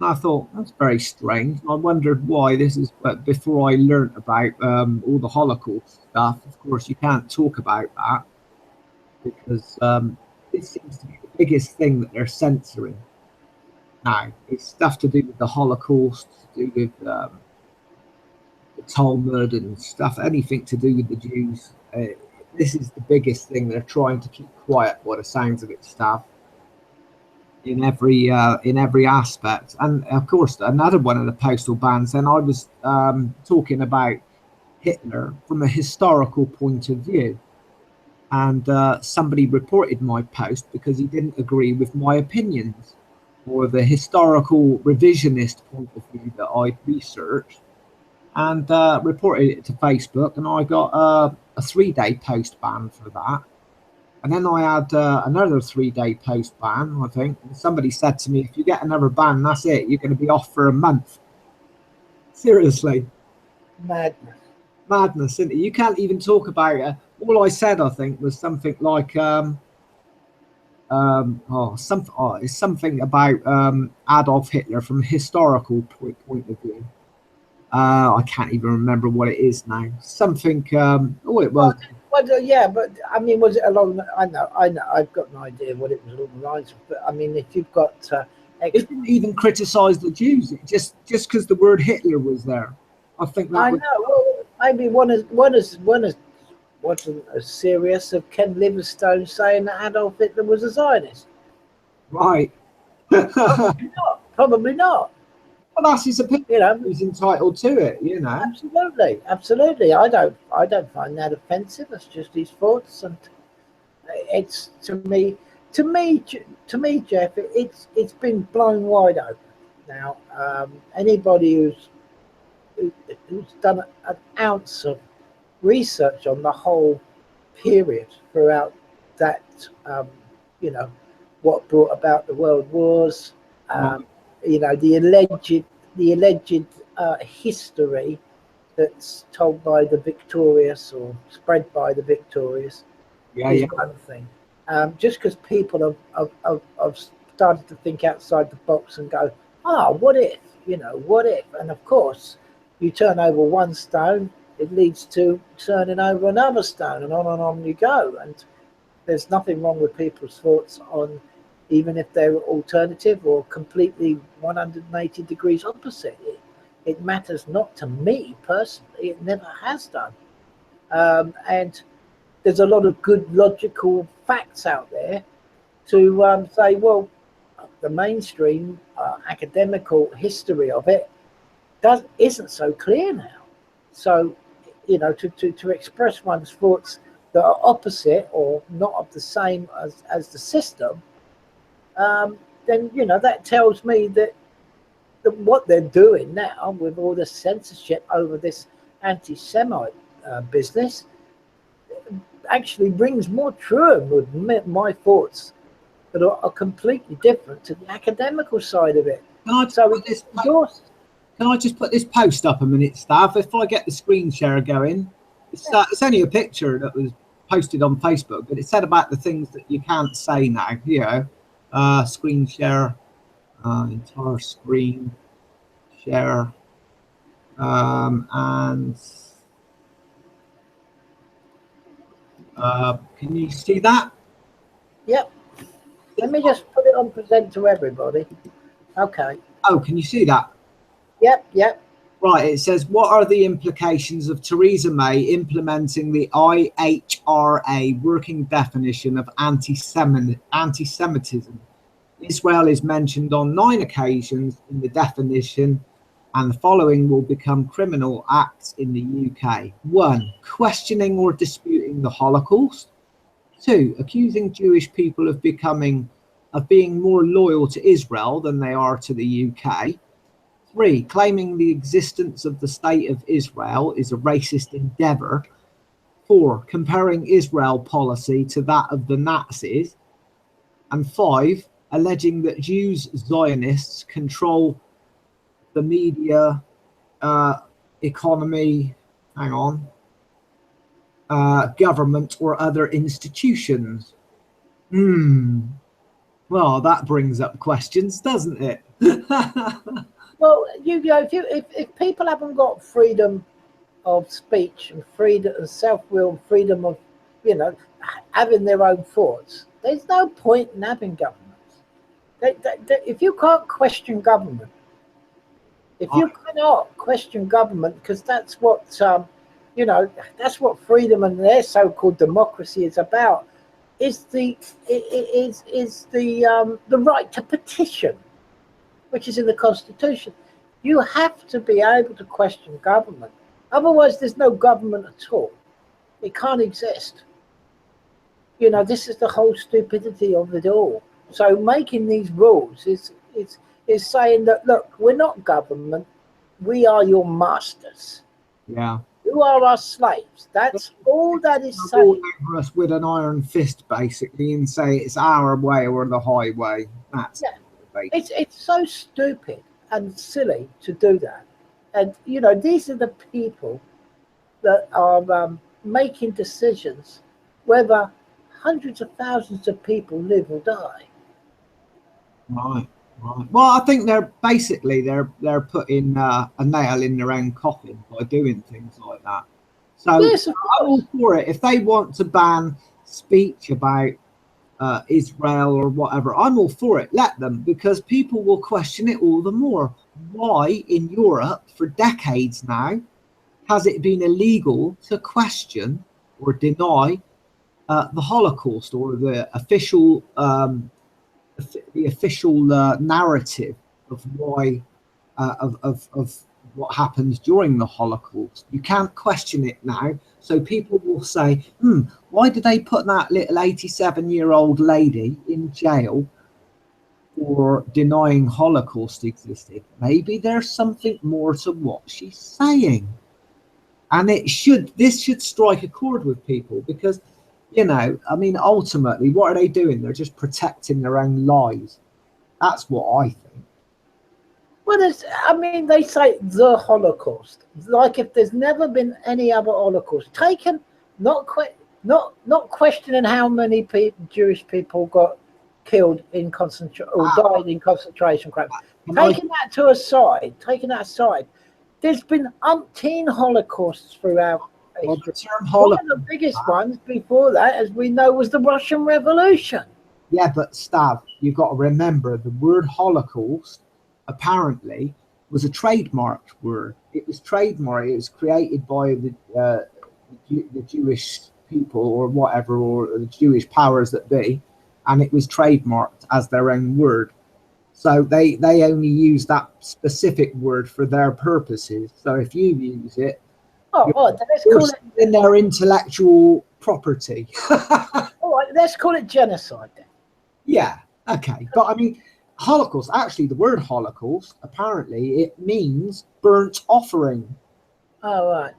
Speaker 2: And I thought, that's very strange. I wondered why. This is before I learnt about all the Holocaust stuff. Of course, you can't talk about that because this seems to be the biggest thing that they're censoring now. It's stuff to do with the Holocaust, to do with the Talmud and stuff, anything to do with the Jews. This is the biggest thing they're trying to keep quiet, by the sounds of it, stuff. In every aspect. And of course, another one of the postal bans, and I was talking about Hitler from a historical point of view, and somebody reported my post because he didn't agree with my opinions or the historical revisionist point of view that I researched, and reported it to Facebook, and I got a 3-day post ban for that. And then I had another 3-day post ban, I think. And somebody said to me, if you get another ban, that's it. You're going to be off for a month. Seriously.
Speaker 1: Madness.
Speaker 2: Madness, isn't it? You can't even talk about it. All I said, I think, was something like, it's something about Adolf Hitler from a historical point of view. I can't even remember what it is now. Something, it was.
Speaker 1: Well, yeah, but I mean, was it along? I know, I've got no idea what it was along the lines of. But I mean, if you've got,
Speaker 2: it didn't even criticise the Jews. It just because the word Hitler was there. I think that.
Speaker 1: I know. Well, maybe one wasn't as serious of Ken Livingstone saying that Adolf Hitler was a Zionist.
Speaker 2: Right.
Speaker 1: Probably not. Probably not.
Speaker 2: Well, that's his opinion. You know, he's entitled to it. You know.
Speaker 1: Absolutely, absolutely. I don't find that offensive. It's just his thoughts, and it's to me, Jeff. It's been blown wide open. Now, anybody who's done an ounce of research on the whole period throughout that, you know, what brought about the world wars. You know, the alleged history that's told by the victorious or spread by the victorious is one thing. Just because people have started to think outside the box and go, what if? You know, what if? And of course, you turn over one stone, it leads to turning over another stone, and on you go. And there's nothing wrong with people's thoughts on, even if they're alternative or completely 180 degrees opposite. It matters not to me personally. It never has done. And there's a lot of good logical facts out there to say, well, the mainstream academical history of it isn't so clear now. So, you know, to express one's thoughts that are opposite or not of the same as the system, then, you know, that tells me that what they're doing now with all the censorship over this anti-Semite business actually brings more true with my thoughts that are completely different to the academical side of it.
Speaker 2: Can I just put this post up a minute, Stav? If I get the screen share going, it's only a picture that was posted on Facebook, but it said about the things that you can't say now. You know, screen share, entire screen share, and can you see that?
Speaker 1: Yep. Let me just put it on present to everybody. Okay.
Speaker 2: Oh, can you see that?
Speaker 1: Yep.
Speaker 2: Right, it says, what are the implications of Theresa May implementing the IHRA working definition of anti-Semitism? Israel is mentioned on 9 occasions in the definition, and the following will become criminal acts in the UK. 1. Questioning or disputing the Holocaust. 2. Accusing Jewish people of being more loyal to Israel than they are to the UK. 3. Claiming the existence of the State of Israel is a racist endeavour. 4. Comparing Israel policy to that of the Nazis. And 5. Alleging that Jews, Zionists control the media, economy, government or other institutions. Well, that brings up questions, doesn't it?
Speaker 1: Well, if people haven't got freedom of speech and freedom and self-will, and freedom of, having their own thoughts, there's no point in having governments. If you can't question government, if you cannot question government, because that's what that's what freedom and their so-called democracy is about, is the right to petition, which is in the Constitution. You have to be able to question government. Otherwise, there's no government at all. It can't exist. This is the whole stupidity of it all. So making these rules is saying that, look, we're not government. We are your masters.
Speaker 2: Yeah.
Speaker 1: You are our slaves. That's all that is saying.
Speaker 2: All over us with an iron fist, basically, and say it's our way or the highway. That's
Speaker 1: it's so stupid and silly to do that. And these are the people that are making decisions whether hundreds of thousands of people live or die.
Speaker 2: Right. Well, I think they're putting a nail in their own coffin by doing things like that. So
Speaker 1: yes,
Speaker 2: I'm all for it. If they want to ban speech about Israel or whatever, I'm all for it. Let them, because people will question it all the more. Why in Europe for decades now has it been illegal to question or deny the Holocaust or the official narrative of why of what happens during the Holocaust? You can't question it now. So people will say, why did they put that little 87-year-old lady in jail for denying Holocaust existed? Maybe there's something more to what she's saying. And this should strike a chord with people, because, ultimately, what are they doing? They're just protecting their own lives. That's what I think.
Speaker 1: Well, they say the Holocaust, like if there's never been any other Holocaust taken, not questioning how many Jewish people got killed in died in concentration camps. Taking that aside, there's been umpteen Holocausts throughout history. One of the biggest ones before that, as we know, was the Russian Revolution.
Speaker 2: Yeah, but Stav, you've got to remember the word Holocaust apparently was a trademarked word. It was trademarked. It was created by the Jewish people or whatever, or the Jewish powers that be, and it was trademarked as their own word. So they only use that specific word for their purposes. So if you use it,
Speaker 1: let's call it
Speaker 2: in their intellectual property.
Speaker 1: All right, let's call it genocide then.
Speaker 2: Yeah, okay. But Holocaust, actually the word Holocaust, apparently it means burnt offering.
Speaker 1: Oh, right.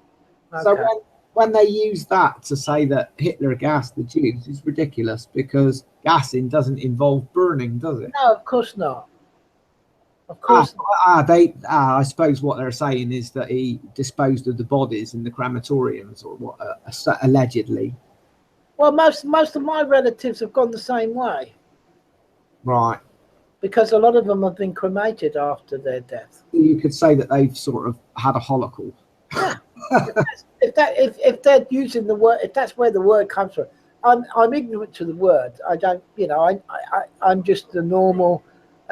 Speaker 1: Okay.
Speaker 2: So when they use that to say that Hitler gassed the Jews, it's ridiculous, because gassing doesn't involve burning, does it?
Speaker 1: No, of course not. Of course not.
Speaker 2: I suppose what they're saying is that he disposed of the bodies in the crematoriums, or what, allegedly.
Speaker 1: Well, most of my relatives have gone the same way.
Speaker 2: Right.
Speaker 1: Because a lot of them have been cremated after their death.
Speaker 2: You could say that they've sort of had a Holocaust.
Speaker 1: Yeah. if they're using the word, if that's where the word comes from, I'm ignorant to the word. I don't, you know, I'm just a normal,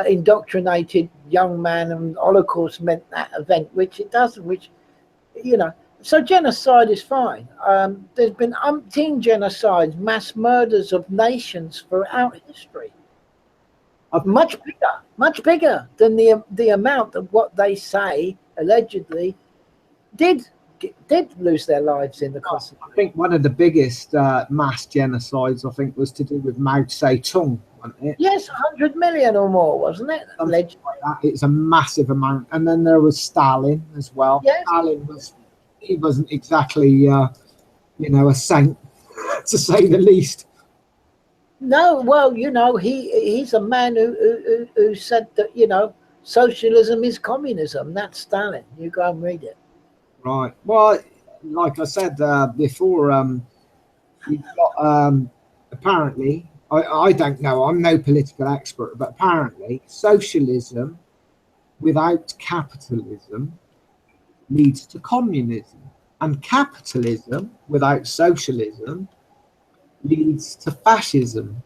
Speaker 1: indoctrinated young man, and Holocaust meant that event, which it doesn't. Which, you know, so genocide is fine. There's been umpteen genocides, mass murders of nations throughout history. Much bigger than the amount of what they say allegedly did lose their lives in the concentration.
Speaker 2: I think one of the biggest mass genocides, I think, was to do with Mao Zedong, wasn't it?
Speaker 1: Yes, 100 million or more, wasn't it?
Speaker 2: Allegedly. Like that. It's a massive amount. And then there was Stalin as well.
Speaker 1: Yes.
Speaker 2: Stalin he wasn't exactly, you know, a saint, to say the least.
Speaker 1: No, well, you know, he's a man who said that, you know, socialism is communism. That's Stalin. You go and read it.
Speaker 2: Right. Well, like I said before, you've got apparently, I don't know, I'm no political expert, but apparently socialism without capitalism leads to communism, and capitalism without socialism leads to fascism.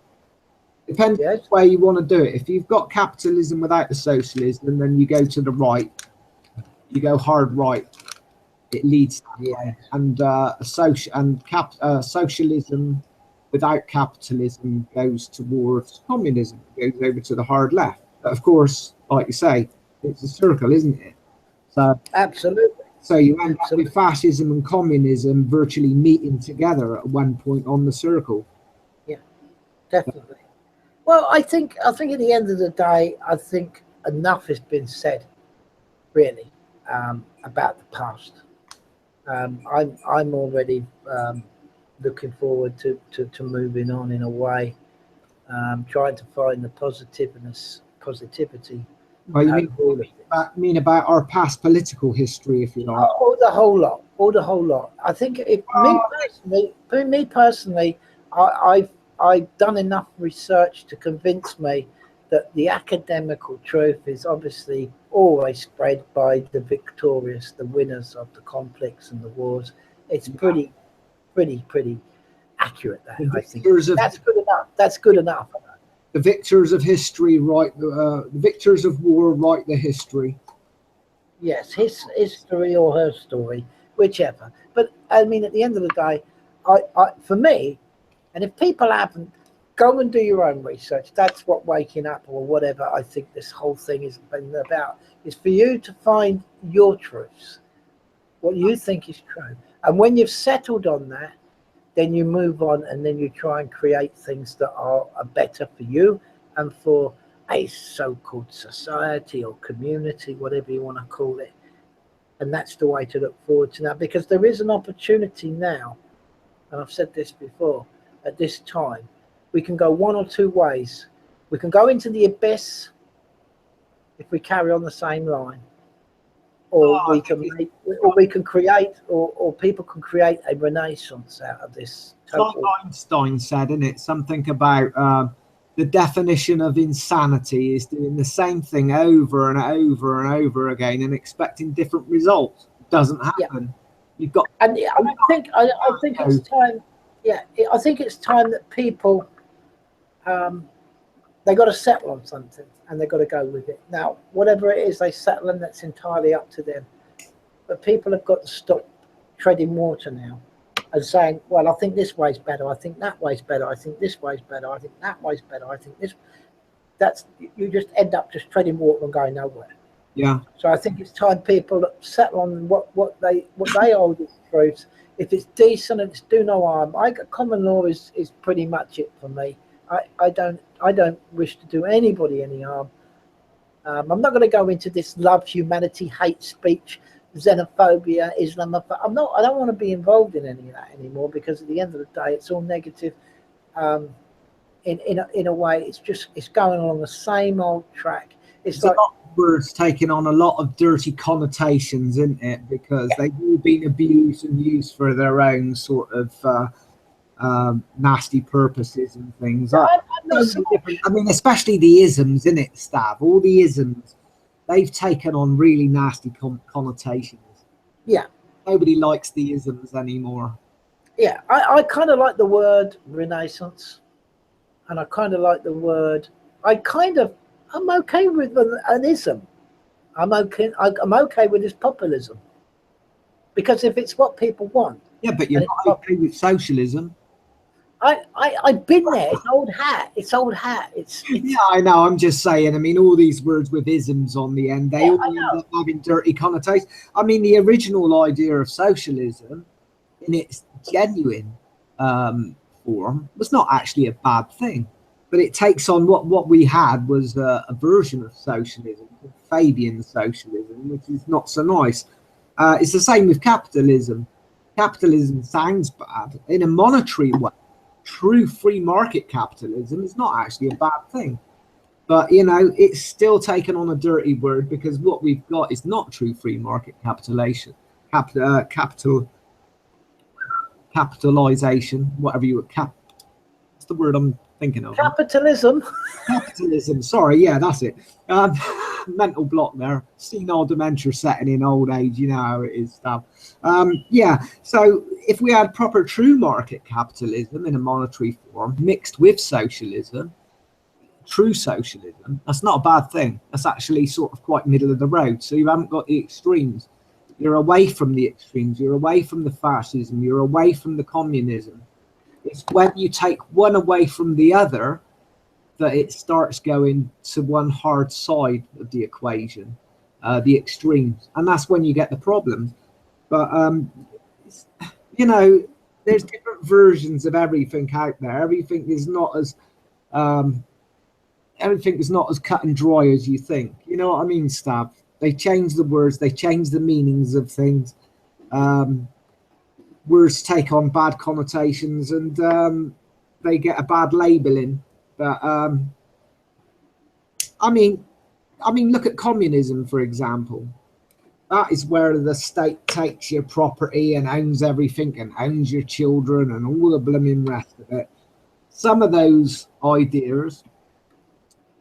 Speaker 2: Depends on the way you want to do it. If you've got capitalism without the socialism, then you go to the right, you go hard right. It leads that way. And socialism without capitalism goes towards communism. It goes over to the hard left. But of course, like you say, it's a circle, isn't it? So
Speaker 1: absolutely.
Speaker 2: So you end up with fascism and communism virtually meeting together at one point on the circle.
Speaker 1: Yeah, definitely. Well, I think at the end of the day, I think enough has been said, really, about the past. I'm already looking forward to moving on in a way, trying to find the positivity.
Speaker 2: Well, you mean about our past political history, if you like?
Speaker 1: Oh, the whole lot. I think me personally, I've done enough research to convince me that the academical truth is obviously always spread by the victorious, the winners of the conflicts and the wars. It's pretty accurate. That I think that's good enough. That's good enough.
Speaker 2: The victors of history write the victors of war write the history.
Speaker 1: Yes, his history or her story, whichever. But I mean, at the end of the day, for me, and if people haven't, go and do your own research. That's what Waking Up or whatever I think this whole thing has been about, is for you to find your truths, what you think is true. And when you've settled on that, then you move on, and then you try and create things that are better for you and for a so-called society or community, whatever you want to call it. And that's the way to look forward to now, because there is an opportunity now, and I've said this before, at this time, we can go one or two ways. We can go into the abyss if we carry on the same line, or we can create, or people can create a renaissance out of this.
Speaker 2: Like Einstein said, isn't it? Something about the definition of insanity is doing the same thing over and over and over again and expecting different results. It doesn't happen.
Speaker 1: Yeah.
Speaker 2: You've got.
Speaker 1: And I think it's time. Yeah, I think it's time that people, they got to settle on something, and they got to go with it. Now, whatever it is they settle on, that's entirely up to them. But people have got to stop treading water now and saying, well, I think this way's better, I think that way's better, I think this way's better, I think that way's better, I think this. You just end up just treading water and going nowhere.
Speaker 2: Yeah.
Speaker 1: So I think it's time people settle on what they hold as truths. If it's decent and it's do no harm, common law is pretty much it for me. I don't wish to do anybody any harm. I'm not going to go into this love, humanity, hate speech, xenophobia, Islamophobia. I don't want to be involved in any of that anymore, because at the end of the day, it's all negative. In a way, it's going along the same old track. It's like
Speaker 2: words taking on a lot of dirty connotations, isn't it? Because they've all been abused and used for their own sort of nasty purposes and things. I mean, especially the isms, isn't it, Stav? All the isms, they've taken on really nasty connotations.
Speaker 1: Yeah.
Speaker 2: Nobody likes the isms anymore.
Speaker 1: Yeah, I kind of like the word Renaissance, and I kind of like the word. I'm okay with an ism. I'm okay with this populism, because if it's what people want,
Speaker 2: Yeah, but you're
Speaker 1: and
Speaker 2: not okay with socialism.
Speaker 1: I've been there. It's old hat. It's old hat.
Speaker 2: Yeah, I know. I'm just saying. I mean, all these words with isms on the end, they
Speaker 1: Yeah,
Speaker 2: all
Speaker 1: I
Speaker 2: end
Speaker 1: know.
Speaker 2: up having dirty connotations. I mean, the original idea of socialism, in its genuine form, was not actually a bad thing. But it takes on what we had was a version of socialism, Fabian socialism, which is not so nice. It's the same with capitalism. Capitalism sounds bad in a monetary way. True free market capitalism is not actually a bad thing. But you know, it's still taken on a dirty word because what we've got is not true free market capitalization, capitalization, whatever you what's the word I'm thinking of?
Speaker 1: Capitalism.
Speaker 2: Capitalism. Sorry, yeah, that's it. Um, Mental block there. Senile dementia setting in old age. You know how it is stuff. Yeah. So if we had proper true market capitalism in a monetary form mixed with socialism, true socialism, that's not a bad thing. That's actually sort of quite middle of the road. So you haven't got the extremes. You're away from the extremes. You're away from the fascism. You're away from the communism. It's when you take one away from the other that it starts going to one hard side of the equation, the extremes, and that's when you get the problems. But you know, there's different versions of everything out there. Um, everything is not as cut and dry as you think. You know what I mean, Stab? They change the words, they change the meanings of things. Um, Words take on bad connotations, and they get a bad labeling. But I mean, look at communism, for example. That is where the state takes your property and owns everything and owns your children and all the blooming rest of it. Some of those ideas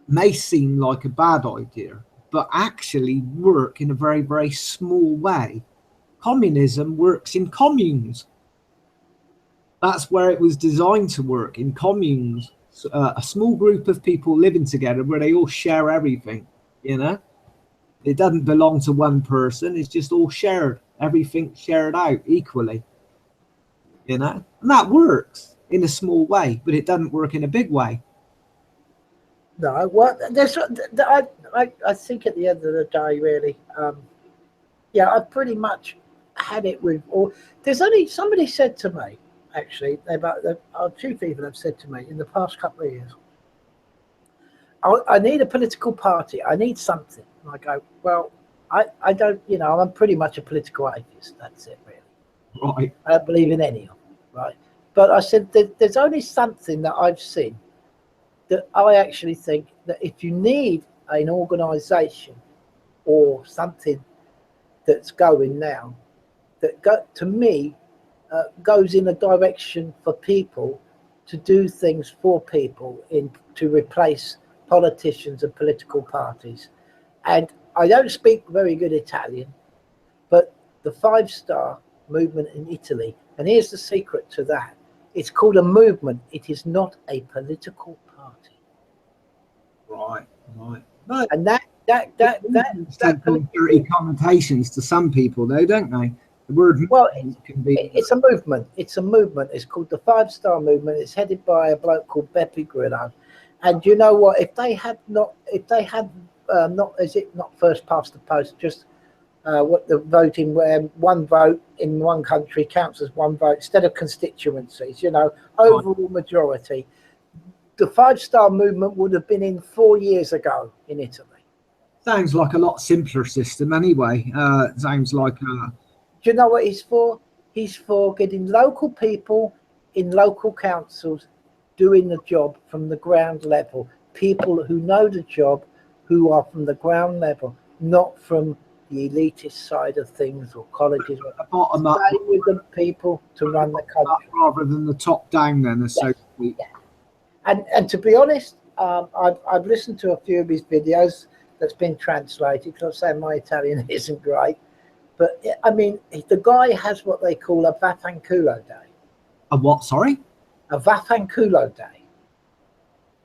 Speaker 2: may seem like a bad idea, but actually work in a very, very small way. Communism works in communes. That's where it was designed to work, in communes. A small group of people living together where they all share everything, you know? It doesn't belong to one person. It's just all shared. Everything shared out equally, you know? And that works in a small way, but it doesn't work in a big way.
Speaker 1: No, well, I think at the end of the day, really, yeah, I pretty much had it with all. There's only somebody said to me, actually, about our two people have said to me in the past couple of years, I need a political party. I need something. And I go, well, I don't, I'm pretty much a political atheist. That's it, really.
Speaker 2: Right.
Speaker 1: I don't believe in any of them, right? But I said, there's only something that I've seen that I actually think that if you need an organisation or something that's going now, to me, goes in a direction for people to do things for people to replace politicians and political parties. And I don't speak very good Italian, but the 5-star movement in Italy, and here's the secret to that: it's called a movement. It is not a political party.
Speaker 2: Right. But
Speaker 1: And
Speaker 2: that dirty connotations to some people, though, don't they? The word
Speaker 1: well,
Speaker 2: can be.
Speaker 1: it's a movement. It's a movement. It's called the 5-star movement. It's headed by a bloke called Beppe Grillo. And you know what? If they had not, is it not first past the post? Just what the voting, where one vote in one country counts as one vote instead of constituencies. Overall majority. The 5-star movement would have been in 4 years ago in Italy.
Speaker 2: Sounds like a lot simpler system, anyway. Sounds like.
Speaker 1: Do you know what he's for? He's for getting local people in local councils doing the job from the ground level. People who know the job, who are from the ground level, not from the elitist side of things or colleges.
Speaker 2: Bottom up,
Speaker 1: stay with the people to run the country
Speaker 2: rather than the top down. Then, so to speak.
Speaker 1: Yeah. And to be honest, I've listened to a few of his videos that's been translated, because I'm saying my Italian isn't great. But I mean, the guy has what they call a vaffanculo day.
Speaker 2: A what? Sorry.
Speaker 1: A Vafanculo Day.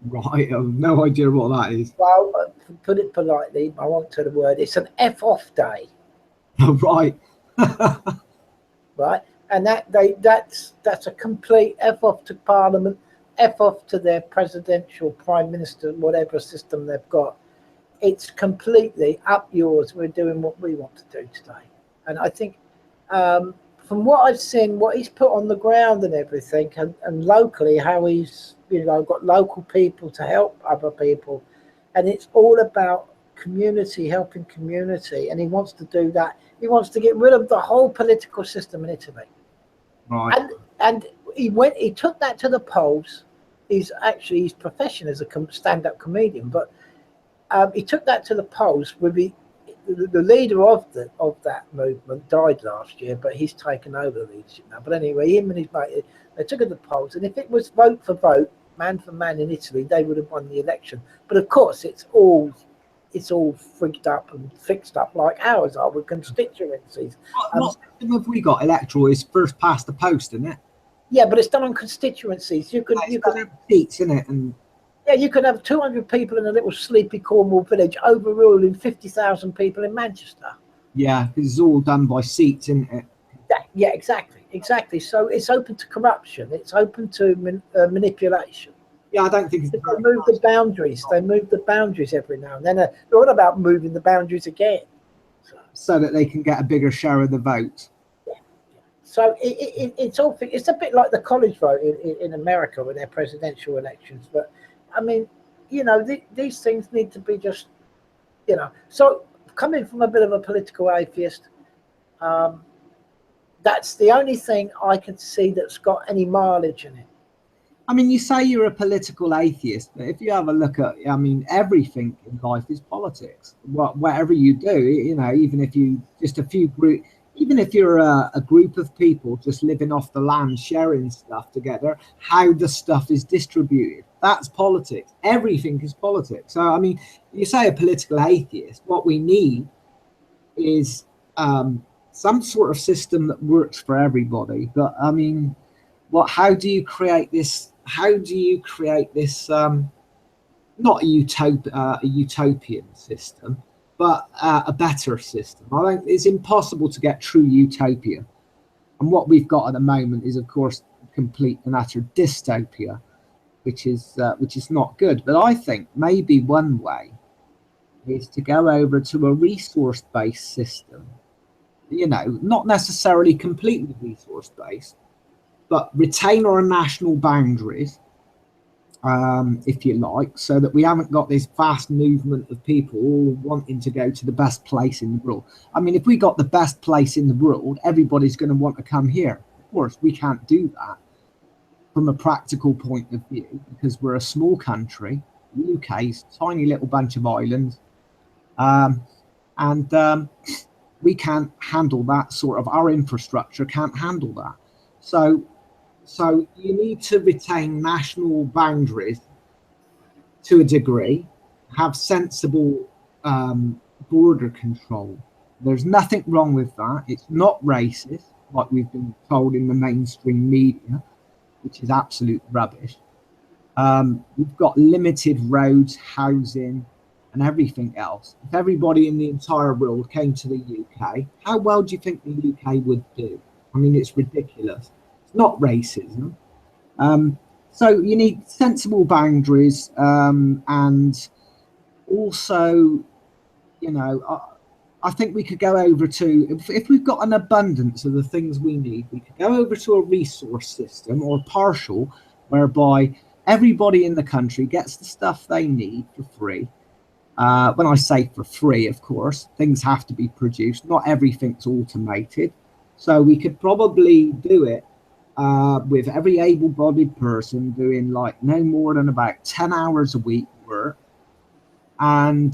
Speaker 2: Right. I have no idea what that is.
Speaker 1: Well, to put it politely, I won't tell the word. It's an F-off day.
Speaker 2: Right.
Speaker 1: Right, and that's a complete F off to Parliament, F off to their presidential, prime minister, whatever system they've got. It's completely up yours. We're doing what we want to do today, and I think from what I've seen, what he's put on the ground and everything, and locally how he's got local people to help other people, and it's all about community, helping community, and he wants to do that. He wants to get rid of the whole political system in Italy.
Speaker 2: Right.
Speaker 1: And he took that to the polls. His profession as a stand-up comedian, but he took that to the polls with the leader of that movement died last year, but he's taken over the leadership now. But anyway, him and his mate, they took it to the polls, and if it was vote for vote, man for man in Italy, they would have won the election. But of course, it's all frigged up and fixed up like ours are with constituencies.
Speaker 2: What system have we got? Electoral is first past the post, isn't it?
Speaker 1: Yeah, but it's done on constituencies. You could have
Speaker 2: seats in it, and
Speaker 1: yeah, you could have 200 people in a little sleepy Cornwall village overruling 50,000 people in Manchester.
Speaker 2: Yeah, because it's all done by seats, isn't it?
Speaker 1: Yeah, exactly. So it's open to corruption. It's open to manipulation.
Speaker 2: Yeah, I don't think it's
Speaker 1: They move the boundaries. They move the boundaries every now and then. They're all about moving the boundaries again,
Speaker 2: so that they can get a bigger share of the vote.
Speaker 1: Yeah. So it's a bit like the college vote in America with their presidential elections. But I mean, these things need to be just, So coming from a bit of a political atheist, that's the only thing I can see that's got any mileage in it.
Speaker 2: I mean, you say you're a political atheist, but if you have a look at, everything in life is politics. Whatever you do, even if you even if you're a group of people just living off the land, sharing stuff together, how the stuff is distributed, that's politics. Everything is politics. So, I mean, you say a political atheist, what we need is some sort of system that works for everybody. But I mean, how do you create this? How do you create this? Not a utopian system, but a better system. I think it's impossible to get true utopia, and what we've got at the moment is, of course, complete and utter dystopia, which is not good. But I think maybe one way is to go over to a resource-based system. Not necessarily completely resource-based, but retain our national boundaries, if you like, so that we haven't got this vast movement of people all wanting to go to the best place in the world. I mean, if we got the best place in the world, everybody's going to want to come here. Of course, we can't do that from a practical point of view because we're a small country. The UK's a tiny little bunch of islands, and we can't handle that sort of. Our infrastructure can't handle that. So you need to retain national boundaries to a degree, have sensible border control. There's nothing wrong with that. It's not racist, like we've been told in the mainstream media, which is absolute rubbish. We've got limited roads, housing, and everything else. If everybody in the entire world came to the UK, how well do you think the UK would do? I mean, it's ridiculous. It's not racism. So you need sensible boundaries, and also, I think we could go over to, if we've got an abundance of the things we need, we could go over to a resource system or partial, whereby everybody in the country gets the stuff they need for free. When I say for free, of course, things have to be produced. Not everything's automated. So we could probably do it with every able-bodied person doing like no more than about 10 hours a week work. And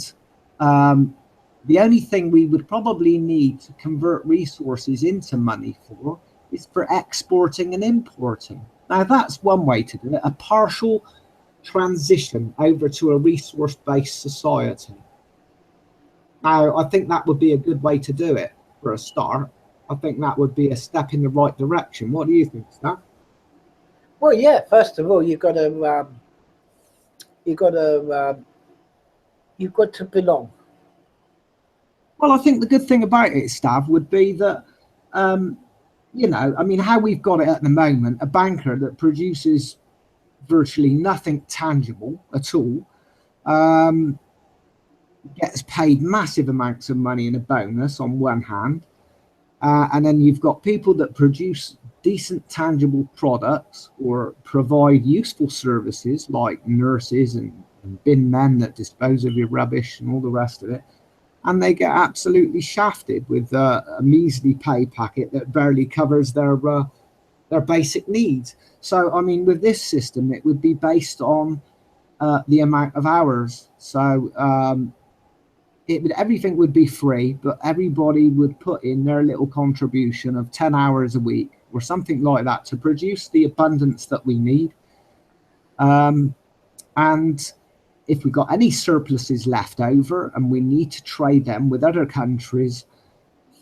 Speaker 2: the only thing we would probably need to convert resources into money for is for exporting and importing. Now, that's one way to do it, a partial transition over to a resource-based society. Now, I think that would be a good way to do it for a start. I think that would be a step in the right direction. What do you think, Stan?
Speaker 1: Well, yeah. First of all, you've got to belong.
Speaker 2: Well, I think the good thing about it, Stav, would be that, you know, I mean, how we've got it at the moment, a banker that produces virtually nothing tangible at all, gets paid massive amounts of money in a bonus on one hand, and then you've got people that produce decent tangible products or provide useful services like nurses and bin men that dispose of your rubbish and all the rest of it, and they get absolutely shafted with a measly pay packet that barely covers their basic needs. So, I mean, with this system, it would be based on the amount of hours. So everything would be free, but everybody would put in their little contribution of 10 hours a week or something like that to produce the abundance that we need. And if we've got any surpluses left over and we need to trade them with other countries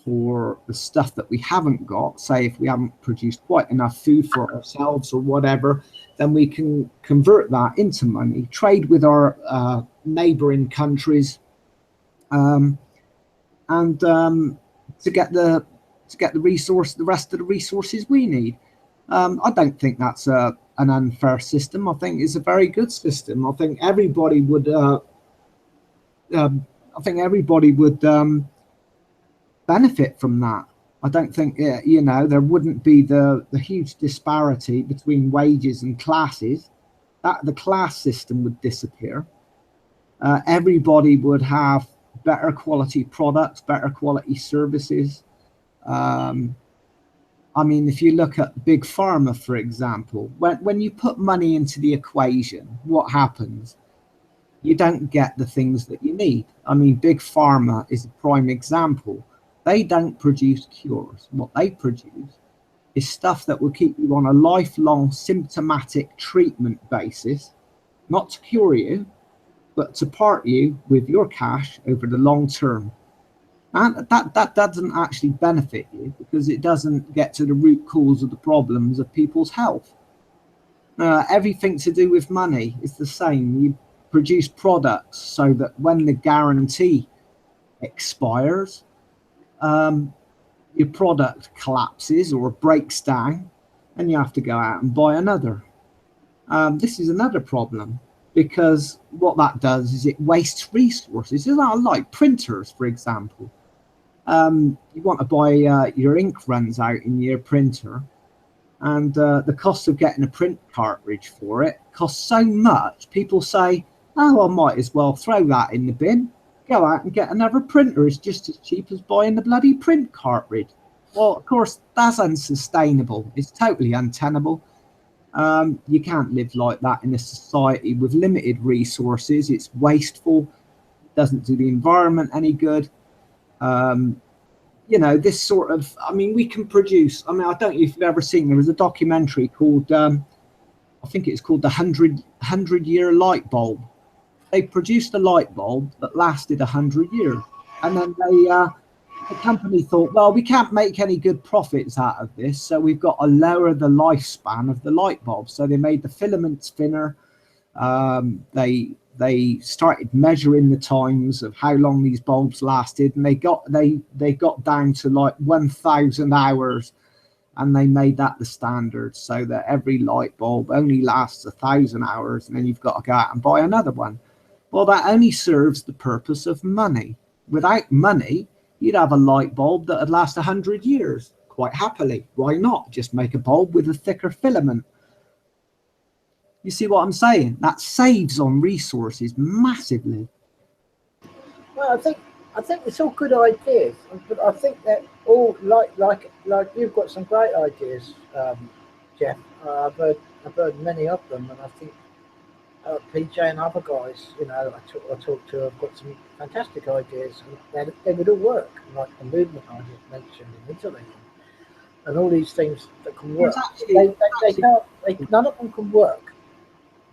Speaker 2: for the stuff that we haven't got, say if we haven't produced quite enough food for ourselves or whatever, then we can convert that into money, trade with our neighboring countries, and to get the rest of the resources we need. I don't think that's an unfair system. I think it's a very good system. I think everybody would. Benefit from that. I don't think you know, there wouldn't be the huge disparity between wages and classes. That the class system would disappear. Everybody would have better quality products, better quality services. I mean, if you look at Big Pharma, for example, when you put money into the equation, what happens? You don't get the things that you need. I mean, Big Pharma is a prime example. They don't produce cures. What they produce is stuff that will keep you on a lifelong symptomatic treatment basis, not to cure you, but to part you with your cash over the long term. And that doesn't actually benefit you because it doesn't get to the root cause of the problems of people's health. Everything to do with money is the same. You produce products so that when the guarantee expires, your product collapses or breaks down and you have to go out and buy another. This is another problem because what that does is it wastes resources. It's not like printers, for example. You want to buy your ink runs out in your printer, and the cost of getting a print cartridge for it costs so much. People say, oh, I might as well throw that in the bin, go out and get another printer. It's just as cheap as buying the bloody print cartridge. Well, of course, that's unsustainable. It's totally untenable. You can't live like that in a society with limited resources. It's wasteful, doesn't do the environment any good. You know, this sort of, I mean, we can produce, I mean, I don't know if you've ever seen, there was a documentary called, I think it's called the 100-year light bulb. They produced a light bulb that lasted 100 years. And then the company thought, well, we can't make any good profits out of this, so we've got to lower the lifespan of the light bulb. So they made the filaments thinner. They started measuring the times of how long these bulbs lasted, and they got down to like 1,000 hours, and they made that the standard so that every light bulb only lasts 1,000 hours, and then you've got to go out and buy another one. Well, that only serves the purpose of money. Without money, you'd have a light bulb that would last 100 years quite happily. Why not? Just make a bulb with a thicker filament. You see what I'm saying? That saves on resources massively.
Speaker 1: Well, I think it's all good ideas, but I think that all like you've got some great ideas, Jeff. I've heard many of them, and I think PJ and other guys, you know, I talk to, have got some fantastic ideas, and they would all work, like the movement I just mentioned in Italy, and all these things that can work. None of them can work.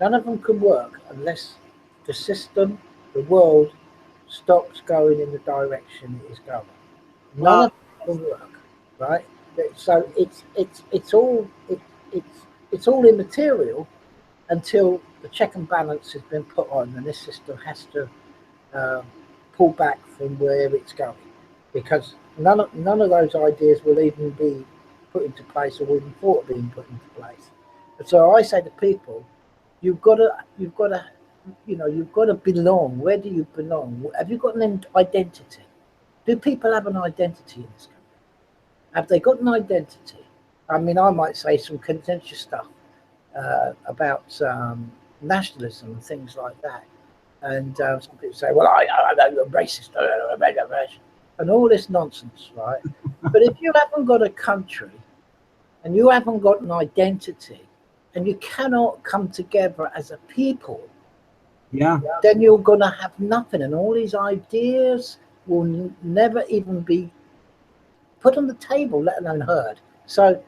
Speaker 1: None of them can work unless the system, the world, stops going in the direction it is going. None of them can work, right? So it's it's all immaterial until the check and balance has been put on, and this system has to pull back from where it's going, because none of those ideas will even be put into place or even thought of being put into place. And so I say to people, you've got to, you've got to belong. Where do you belong? Have you got an identity? Do people have an identity in this country? Have they got an identity? I mean, I might say some contentious stuff about nationalism and things like that. And some people say, well, I know you're racist, and all this nonsense, right? But if you haven't got a country and you haven't got an identity and you cannot come together as a people, then you're going to have nothing. And all these ideas will never even be put on the table, let alone heard. So,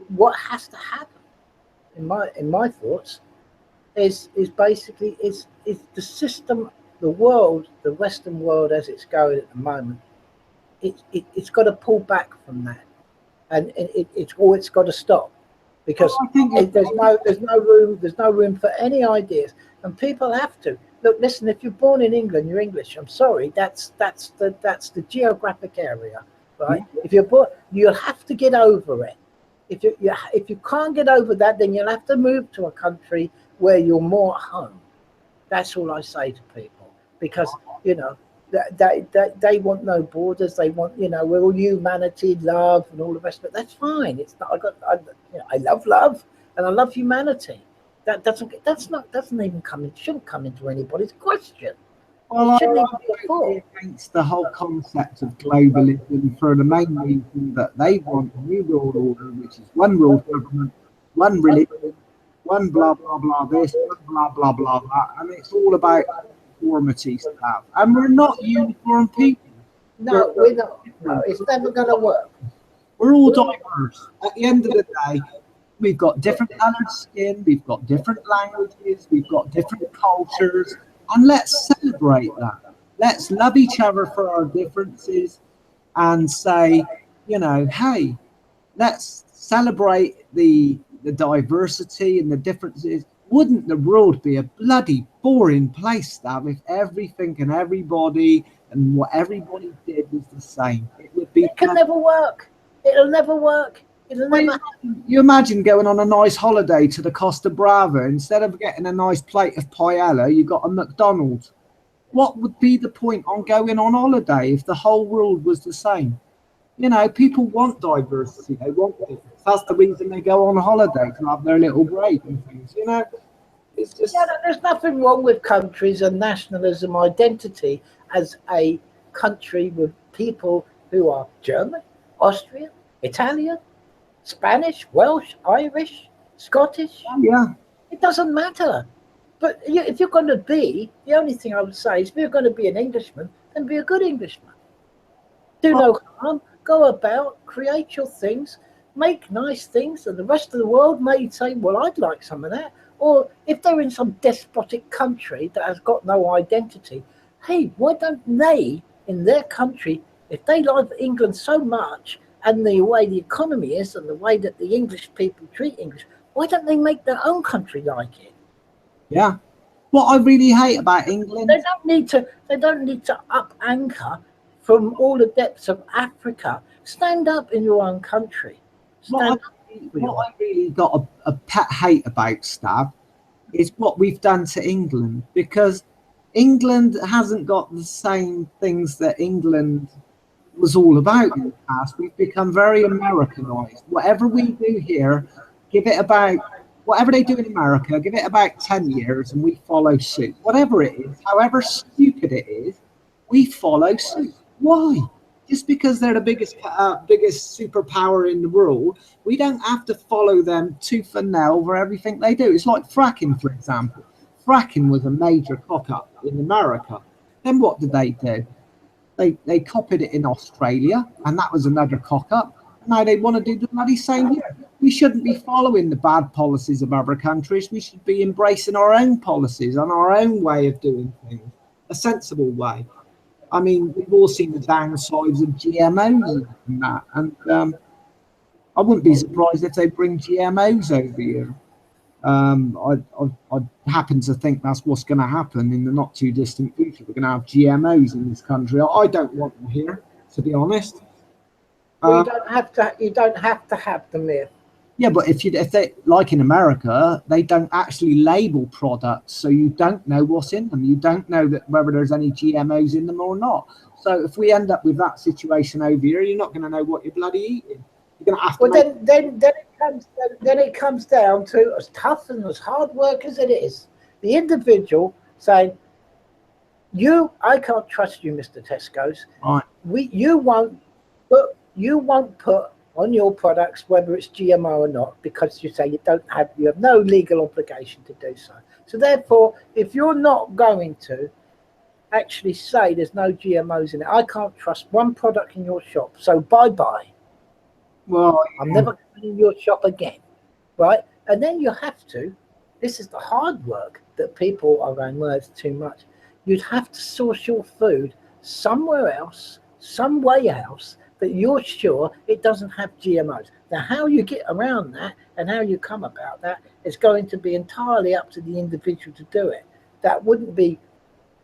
Speaker 1: what has to happen, in my thoughts, is basically is the system, the world, the Western world as it's going at the moment. It's got to pull back from that, and it's got to stop, because there's no room for any ideas, and people have to look. Listen, if you're born in England, you're English. I'm sorry, that's the geographic area, right? If you're born, you'll have to get over it. If you can't get over that, then you'll have to move to a country where you're more at home. That's all I say to people, because they want no borders. They want, we're all humanity, love, and all the rest of it. That's fine. It's not. I love love, and I love humanity. That doesn't even come in. Shouldn't come into anybody's question.
Speaker 2: Well, I'm against the whole concept of globalism for the main reason that they want a new world order, which is one world government, one religion, one blah blah blah this, one blah blah blah that, and it's all about uniformity stuff. And we're not uniform people.
Speaker 1: No, we're not. No, it's never going to work.
Speaker 2: We're all diverse. At the end of the day, we've got different coloured skin, we've got different languages, we've got different cultures. And let's celebrate that. Let's love each other for our differences and say, hey, let's celebrate the diversity and the differences. Wouldn't the world be a bloody boring place, Stav, if everything and everybody and what everybody did was the same? It
Speaker 1: can never work. It'll never work.
Speaker 2: You imagine going on a nice holiday to the Costa Brava. Instead of getting a nice plate of paella, you got a McDonald's. What would be the point on going on holiday if the whole world was the same? People want diversity. They want difference. That's the reason they go on holiday, to have their little break and things. It's just...
Speaker 1: there's nothing wrong with countries and nationalism, identity as a country with people who are German, Austrian, Italian, Spanish, Welsh, Irish, Scottish. It doesn't matter. But if you're going to be, the only thing I would say is, if you're going to be an Englishman, then be a good Englishman. Do no harm. Go about, create your things, make nice things, and the rest of the world may say, well, I'd like some of that. Or if they're in some despotic country that has got no identity, hey, why don't they, in their country, if they love England so much, and the way the economy is and the way that the English people treat English, why don't they make their own country like it?
Speaker 2: Yeah. What I really hate about England...
Speaker 1: They don't need to up anchor from all the depths of Africa. Stand up in your own country.
Speaker 2: What I really got a pet hate about, Stav, is what we've done to England. Because England hasn't got the same things that England was all about in the past. We've become very Americanized. Whatever we do here, whatever they do in America, give it about 10 years and we follow suit. Whatever it is, however stupid it is, we follow suit. Why? Just because they're the biggest superpower in the world, we don't have to follow them tooth and nail for everything they do. It's like fracking, for example. Fracking was a major cock-up in America. Then what did they do? They copied it in Australia, and that was another cock-up. Now they want to do the bloody same here. We shouldn't be following the bad policies of other countries. We should be embracing our own policies and our own way of doing things, a sensible way. I mean, we've all seen the downsides of GMOs and that. And I wouldn't be surprised if they bring GMOs over here. I happen to think that's what's going to happen in the not too distant future. We're going to have GMOs in this country. I don't want them here, to be honest.
Speaker 1: Well, you don't have to. You don't have to have them here.
Speaker 2: Yeah, but if they, like in America, they don't actually label products, so you don't know what's in them. You don't know that whether there's any GMOs in them or not. So if we end up with that situation over here, you're not going to know what you're bloody eating. You're going to have to.
Speaker 1: Well, then it comes down to, as tough and as hard work as it is, the individual saying, I can't trust you, Mr. Tesco's.
Speaker 2: Right.
Speaker 1: You won't put on your products whether it's GMO or not, because you say you have no legal obligation to do so. So therefore, if you're not going to actually say there's no GMOs in it, I can't trust one product in your shop. So bye-bye.
Speaker 2: Well,
Speaker 1: I'm never going in your shop again, right? And then you have to. This is the hard work that people are going, well, it's too much. You'd have to source your food somewhere else, some way else, that you're sure it doesn't have GMOs. Now, how you get around that and how you come about that is going to be entirely up to the individual to do it. That wouldn't be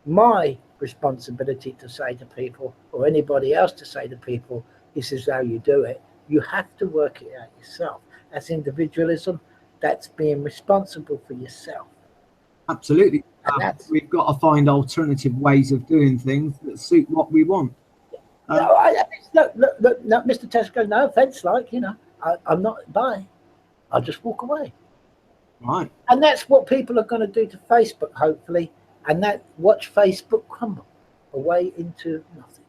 Speaker 1: my responsibility to say to people, or anybody else to say to people, this is how you do it. You have to work it out yourself. That's individualism. That's being responsible for yourself.
Speaker 2: Absolutely. We've got to find alternative ways of doing things that suit what we want.
Speaker 1: Look, Mr. Tesco, no offense, I'm not buying. I'll just walk away.
Speaker 2: Right.
Speaker 1: And that's what people are going to do to Facebook, hopefully, and watch Facebook crumble away into nothing.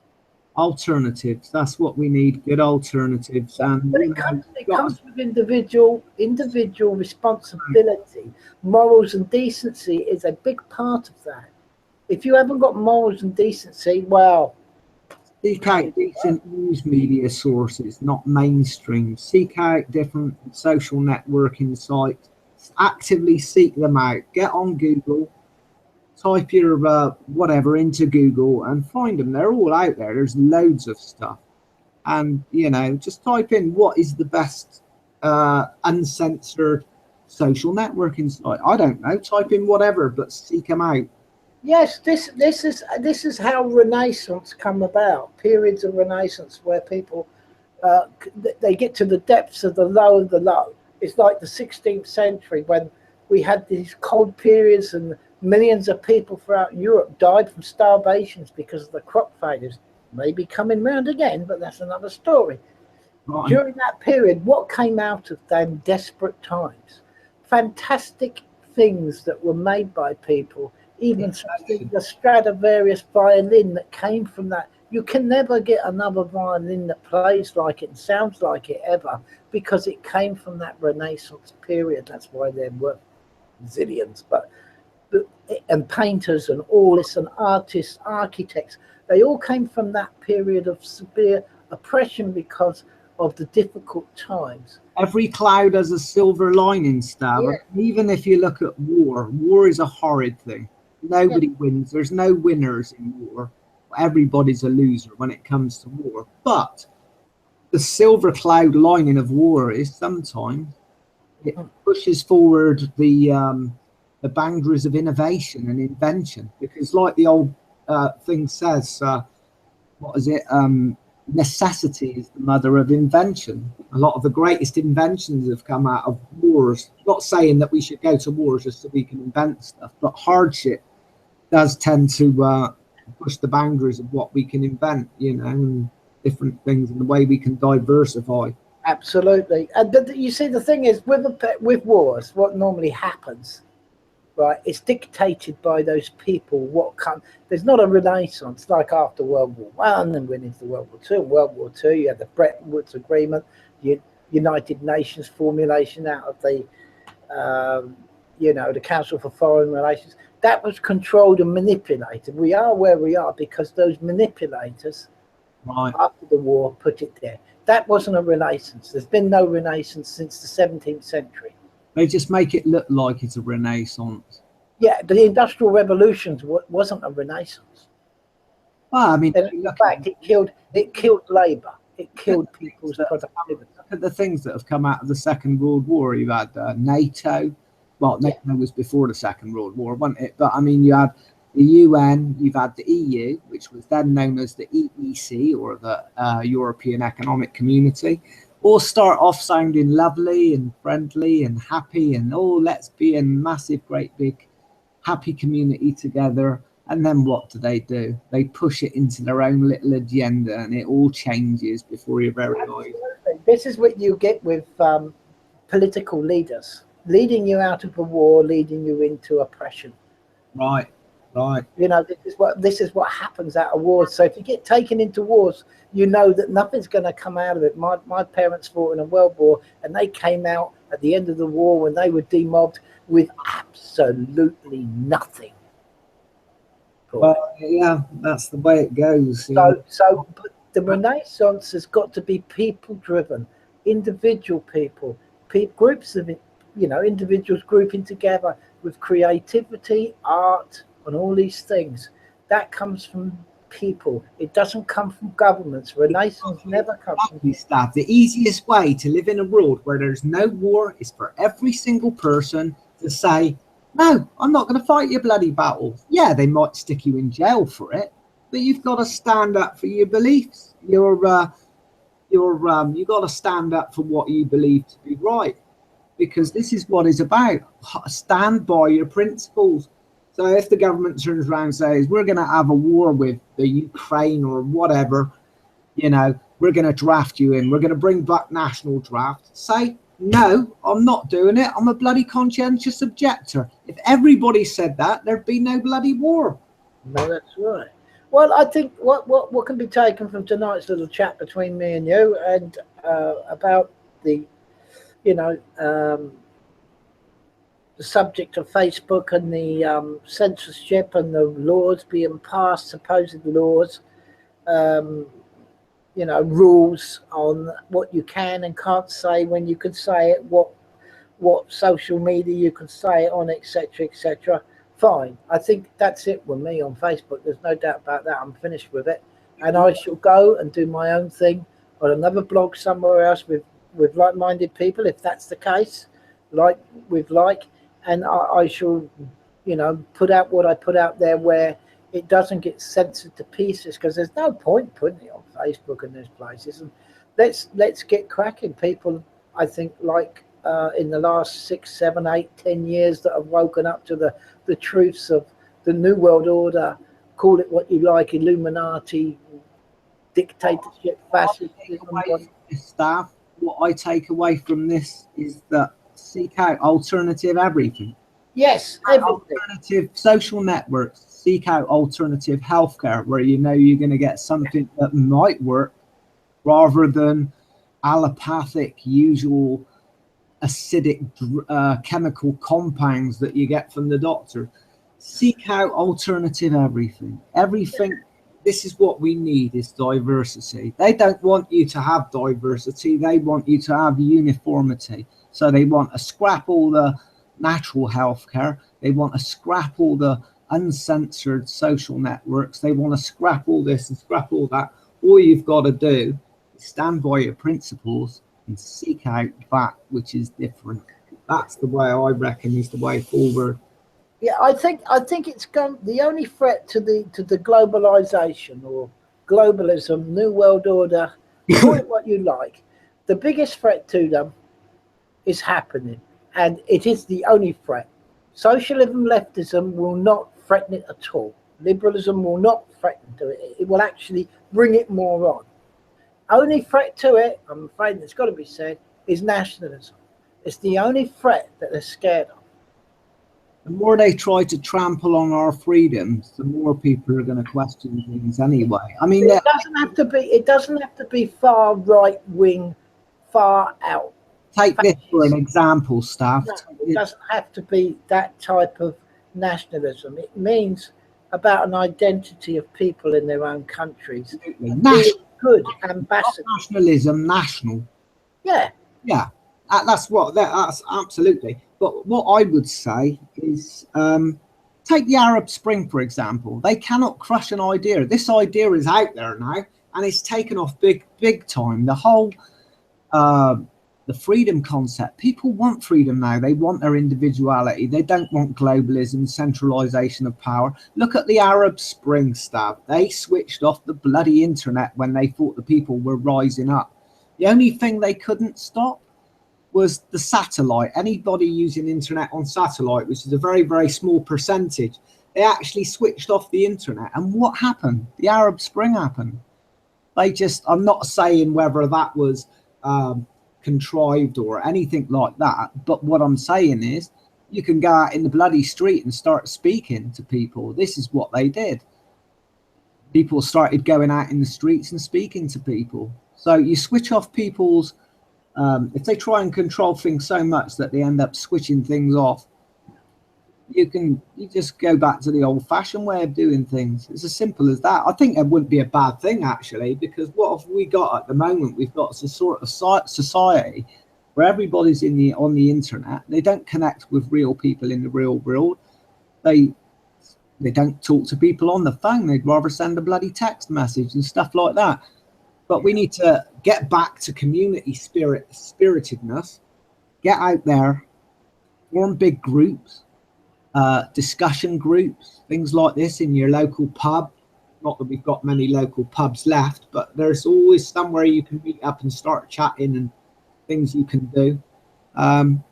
Speaker 2: Alternatives. That's what we need. Good alternatives. And
Speaker 1: but it comes with individual responsibility. Morals and decency is a big part of that. If you haven't got morals and decency, well,
Speaker 2: seek out decent news media sources, not mainstream. Seek out different social networking sites. Actively seek them out. Get on Google. Type your whatever into Google and find them. They're all out there. There's loads of stuff. And, just type in what is the best uncensored social networking site. I don't know. Type in whatever, but seek them out.
Speaker 1: Yes, this is how Renaissance come about. Periods of Renaissance where people they get to the depths of the low of the low. It's like the 16th century when we had these cold periods and millions of people throughout Europe died from starvations because of the crop failures. Maybe coming round again, but that's another story. Right. During that period, what came out of them desperate times? Fantastic things that were made by people. Even the Stradivarius violin that came from that. You can never get another violin that plays like it and sounds like it ever, because it came from that Renaissance period. That's why there were zillions. And painters and all this, and artists, architects, they all came from that period of severe oppression because of the difficult times.
Speaker 2: Every cloud has a silver lining, Stav. Yeah. Even if you look at war is a horrid thing. Nobody wins. There's no winners in war. Everybody's a loser when it comes to war. But the silver cloud lining of war is sometimes it pushes forward the boundaries of innovation and invention. Because like the old thing says, necessity is the mother of invention. A lot of the greatest inventions have come out of wars. Not saying that we should go to war just so we can invent stuff, but hardship does tend to push the boundaries of what we can invent, and different things and the way we can diversify.
Speaker 1: Absolutely. And you see, the thing is, with wars, what normally happens, right, it's dictated by those people. There's not a renaissance like after World War One and went into World War Two. World War Two, you had the Bretton Woods Agreement, United Nations formulation out of the, the Council for Foreign Relations. That was controlled and manipulated. We are where we are because those manipulators, after the war, put it there. That wasn't a renaissance. There's been no renaissance since the 17th century.
Speaker 2: They just make it look like it's a renaissance.
Speaker 1: Yeah, the Industrial Revolution wasn't a renaissance.
Speaker 2: Well, I mean,
Speaker 1: in fact, it killed labour. It killed people's productivity.
Speaker 2: at the things that have come out of the Second World War. You've had NATO. Well, NATO was before the Second World War, wasn't it? But I mean, you had the UN, you've had the EU, which was then known as the EEC, or the European Economic Community. All start off sounding lovely and friendly and happy, and let's be a massive, great, big, happy community together. And then what do? They push it into their own little agenda, and it all changes before your very eyes.
Speaker 1: This is what you get with political leaders, leading you out of a war, leading you into oppression.
Speaker 2: Right.
Speaker 1: You know, this is what happens out of wars. So if you get taken into wars, you know that nothing's going to come out of it. My parents fought in a world war, and they came out at the end of the war when they were demobbed with absolutely nothing.
Speaker 2: Well, yeah, that's the way it goes.
Speaker 1: So but the Renaissance has got to be people-driven, individual people, groups of, individuals grouping together with creativity, art, and all these things. That comes from people. It doesn't come from governments. Renaissance never comes from
Speaker 2: stuff. The easiest way to live in a world where there's no war is for every single person to say, no, I'm not going to fight your bloody battles. Yeah, they might stick you in jail for it, but you've got to stand up for your beliefs. You've got to stand up for what you believe to be right, because this is what it's about. Stand by your principles. So if the government turns around and says, we're going to have a war with the Ukraine or whatever, we're going to draft you in, we're going to bring back national draft, say, no, I'm not doing it. I'm a bloody conscientious objector. If everybody said that, there'd be no bloody war.
Speaker 1: No, that's right. Well, I think what can be taken from tonight's little chat between me and you, and about the, the subject of Facebook and the censorship and the laws being passed, supposed laws, rules on what you can and can't say, when you can say it, what social media you can say it on, etc., etc. Fine. I think that's it with me on Facebook. There's no doubt about that. I'm finished with it, and I shall go and do my own thing on another blog somewhere else with like-minded people, if that's the case, and I shall, put out what I put out there where it doesn't get censored to pieces, because there's no point putting it on Facebook and those places. And let's get cracking. People, I think, in the last 6, 7, 8, 10 years that have woken up to the truths of the New World Order, call it what you like, Illuminati, dictatorship, fascism.
Speaker 2: What I take away from this is that seek out alternative everything.
Speaker 1: Yes, everything.
Speaker 2: Alternative social networks. Seek out alternative healthcare where you're going to get something that might work, rather than allopathic, usual acidic chemical compounds that you get from the doctor. Seek out alternative everything. This is what we need, is diversity. They don't want you to have diversity. They want you to have uniformity. So they want to scrap all the natural healthcare. They want to scrap all the uncensored social networks. They want to scrap all this and scrap all that. All you've got to do is stand by your principles and seek out that which is different. That's the way I reckon is the way forward.
Speaker 1: Yeah, I think it's the only threat to the globalization or globalism, New World Order, call it what you like. The biggest threat to them is happening, and it is the only threat. Socialism, leftism will not threaten it at all. Liberalism will not threaten to it. It will actually bring it more on. Only threat to it, I'm afraid it's got to be said, is nationalism. It's the only threat that they're scared of.
Speaker 2: The more they try to trample on our freedoms, the more people are going to question things anyway. I mean,
Speaker 1: it doesn't have to be far right wing, far out.
Speaker 2: Take this for an example, Staff.
Speaker 1: No, it doesn't have to be that type of nationalism. It means about an identity of people in their own countries. Good ambassador.
Speaker 2: Nationalism, national.
Speaker 1: Yeah.
Speaker 2: Yeah. That's absolutely. But what I would say is, take the Arab Spring, for example. They cannot crush an idea. This idea is out there now, and it's taken off big time. The whole the freedom concept. People want freedom now. They want their individuality. They don't want globalism, centralization of power. Look at the Arab Spring, Stav. They switched off the bloody internet when they thought the people were rising up. The only thing they couldn't stop was the satellite. Anybody using internet on satellite, which is a very, very small percentage, they actually switched off the internet. And what happened? The Arab Spring happened. They just, I'm not saying whether that was contrived or anything like that, but what I'm saying is you can go out in the bloody street and start speaking to people. This is what they did. People started going out in the streets and speaking to people. So you switch off people's, if they try and control things so much that they end up switching things off, you just go back to the old-fashioned way of doing things. It's as simple as that. I think it wouldn't be a bad thing, actually, because what have we got at the moment? We've got a sort of society where everybody's on the internet. They don't connect with real people in the real world. They don't talk to people on the phone. They'd rather send a bloody text message and stuff like that. But we need to get back to community spiritedness, get out there, form big groups, discussion groups, things like this in your local pub. Not that we've got many local pubs left, but there's always somewhere you can meet up and start chatting and things you can do, and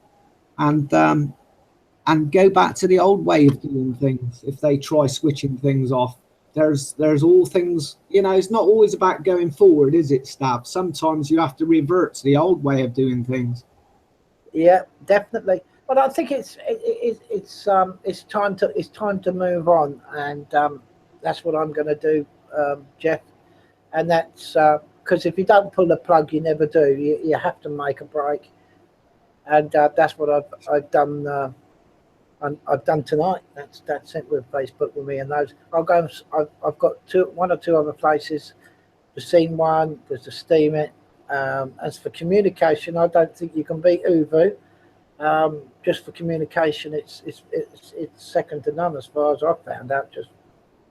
Speaker 2: go back to the old way of doing things. If they try switching things off, there's all things, you know, it's not always about going forward, is it, Stab? Sometimes you have to revert to the old way of doing things.
Speaker 1: Yeah, definitely. But I think it's time to move on, and that's what I'm going to do, Jeff. And that's because if you don't pull the plug, you never do. You have to make a break, and that's what I've done. I've done tonight. That's it with Facebook with me and those. I'll go. I've got one or two other places. The Scene one. There's the Steam it. As for communication, I don't think you can beat Uvu. Just for communication, it's second to none as far as I've found out. Just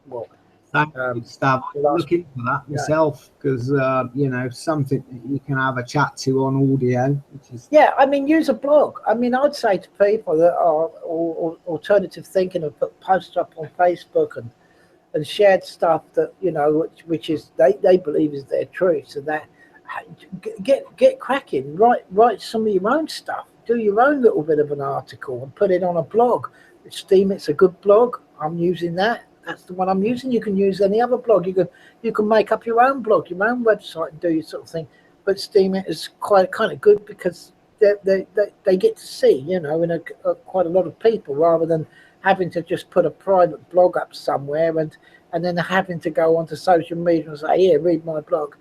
Speaker 1: well,
Speaker 2: thank you, Stab. I'm looking for that myself because you know, something that you can have a chat to on audio, which is
Speaker 1: I mean, use a blog. I mean, I'd say to people that are alternative thinking and put posts up on Facebook and shared stuff that, you know, which is they believe is their truth, and that get cracking. Write some of your own stuff. Do your own little bit of an article and put it on a blog. Steam, it's a good blog. I'm using that. That's the one I'm using. You can use any other blog. You can make up your own blog, your own website, and do your sort of thing. But Steam it is quite kind of good because they get to see, you know, in quite a lot of people, rather than having to just put a private blog up somewhere and then having to go onto social media and say, here, read my blog,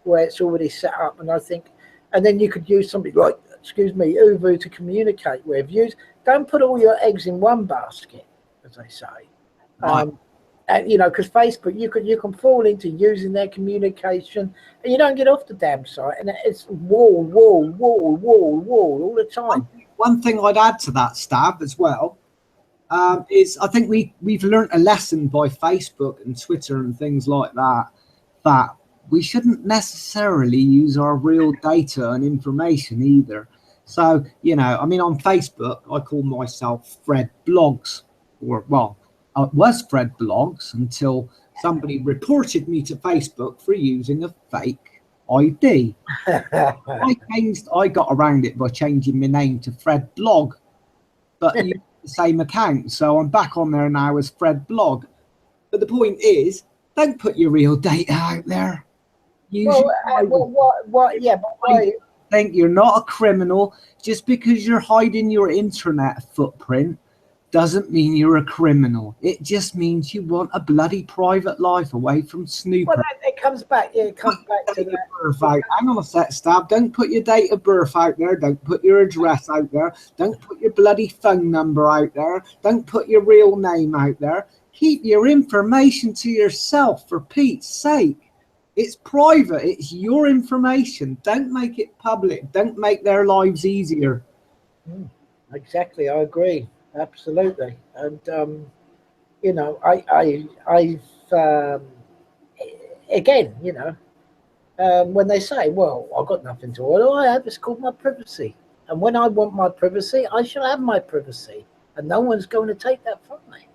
Speaker 1: where it's already set up. And I think, and then you could use something like, Uvu to communicate with. Don't put all your eggs in one basket, as they say.
Speaker 2: Right.
Speaker 1: And, you know, because Facebook, you can fall into using their communication, and you don't get off the damn site, and it's wall all the time.
Speaker 2: One thing I'd add to that, Stab, as well, is I think we've learned a lesson by Facebook and Twitter and things like that we shouldn't necessarily use our real data and information either. So, you know, I mean, on Facebook, I call myself Fred Blogs, or, well, I was Fred Blogs until somebody reported me to Facebook for using a fake ID. I got around it by changing my name to Fred Blog, but used the same account. So I'm back on there now as Fred Blog. But the point is, don't put your real data out there. I think you're not a criminal. Just because you're hiding your internet footprint doesn't mean you're a criminal. It just means you want a bloody private life away from snoopers.
Speaker 1: Well, it comes back. Yeah, it comes back to that.
Speaker 2: Hang on a sec, Stab. Don't put your date of birth out there. Don't put your address out there. Don't put your bloody phone number out there. Don't put your real name out there. Keep your information to yourself, for Pete's sake. It's private. It's your information. Don't make it public. Don't make their lives easier.
Speaker 1: Exactly. I agree. Absolutely. And, you know, I've again, you know, when they say, well, I've got nothing to all I have is called my privacy. And when I want my privacy, I shall have my privacy. And no one's going to take that from me.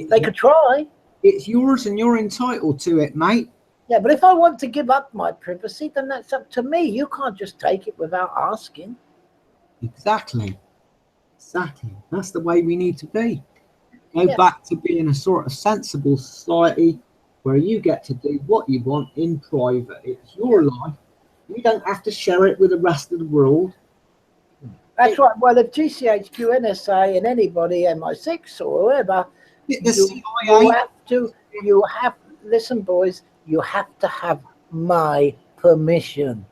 Speaker 1: They could try.
Speaker 2: It's yours and you're entitled to it, mate.
Speaker 1: Yeah, but if I want to give up my privacy, then that's up to me. You can't just take it without asking.
Speaker 2: Exactly. That's the way we need to be. Go back to being a sort of sensible society where you get to do what you want in private. It's your life. You don't have to share it with the rest of the world.
Speaker 1: That's right. Well, if GCHQ, NSA, and anybody, MI6 or whoever, listen, boys, you have to have my permission.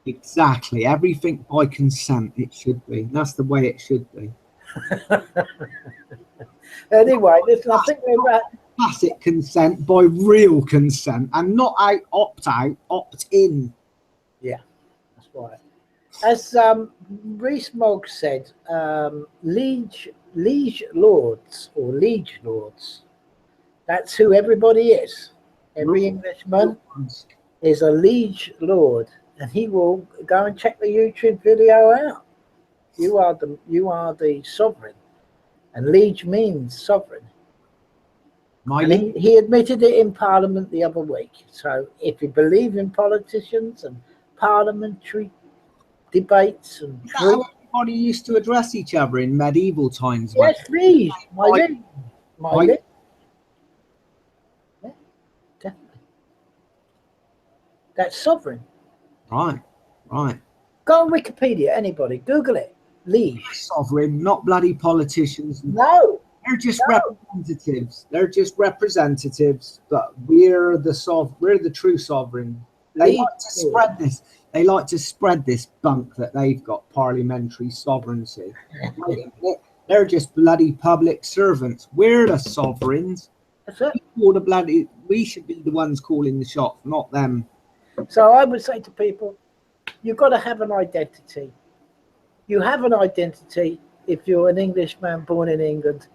Speaker 2: Exactly. Everything by consent, it should be. That's the way it should be.
Speaker 1: Anyway, listen, I think we're at
Speaker 2: tacit consent by real consent and not opt out, opt in.
Speaker 1: Yeah, that's right. As Rees-Mogg said, liege lords or liege lords. That's who everybody is. Every Englishman is a liege lord, and he will go and check the YouTube video out. You are the sovereign, and liege means sovereign. He admitted it in Parliament the other week. So if you believe in politicians and parliamentary debates and
Speaker 2: everybody used to address each other in medieval times.
Speaker 1: Yes, liege, my liege. Yeah, definitely. That's sovereign.
Speaker 2: Right.
Speaker 1: Go on Wikipedia, anybody, Google it. Liege.
Speaker 2: Sovereign, not bloody politicians.
Speaker 1: No.
Speaker 2: They're just representatives. They're just representatives, but we're the true sovereign. They like to spread this. They like to spread this bunk that they've got parliamentary sovereignty. They're just bloody public servants. We're the sovereigns.
Speaker 1: That's it.
Speaker 2: We should be the ones calling the shots, not them.
Speaker 1: So I would say to people, you've got to have an identity. You have an identity if you're an Englishman born in England.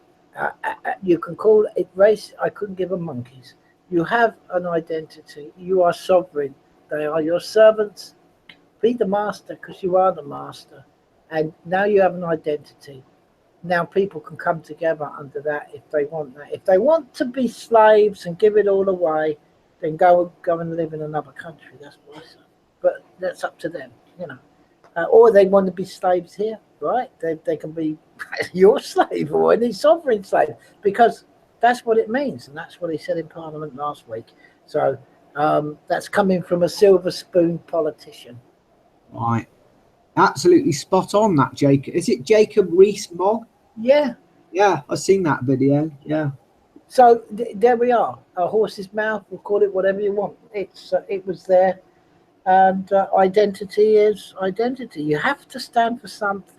Speaker 1: You can call it race. I couldn't give a monkeys. You have an identity. You are sovereign. They are your servants. Be the master because you are the master. And now you have an identity. Now people can come together under that if they want that. If they want to be slaves and give it all away, then go and live in another country. That's what I say. But that's up to them, you know. Or they want to be slaves here, right? They can be your slave or any sovereign slave, because that's what it means, and that's what he said in Parliament last week. So that's coming from a silver spoon politician.
Speaker 2: Right. Absolutely spot on that, Jacob. Is it Jacob Rees-Mogg?
Speaker 1: Yeah.
Speaker 2: Yeah, I've seen that video. Yeah.
Speaker 1: So there we are. A horse's mouth, we'll call it whatever you want. It was there. And identity is identity. You have to stand for something.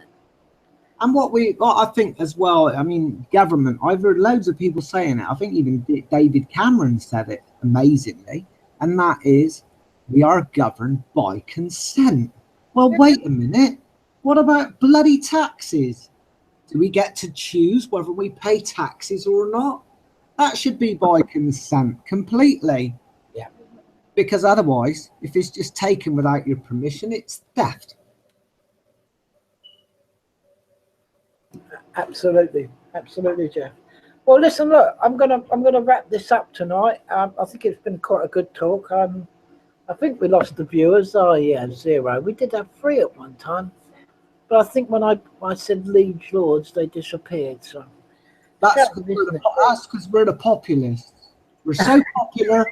Speaker 2: And what I think as well, I mean, government, I've heard loads of people saying it. I think even David Cameron said it amazingly. And that is, we are governed by consent. Well, wait a minute. What about bloody taxes? Do we get to choose whether we pay taxes or not? That should be by consent completely.
Speaker 1: Yeah.
Speaker 2: Because otherwise, if it's just taken without your permission, it's theft.
Speaker 1: Absolutely, Jeff. Well, listen, look, I'm gonna wrap this up tonight. I think it's been quite a good talk. I think we lost the viewers. Oh yeah, 0. We did have 3 at one time, but I think when I said liege lords, they disappeared. So
Speaker 2: that's because we're the populists. We're so popular.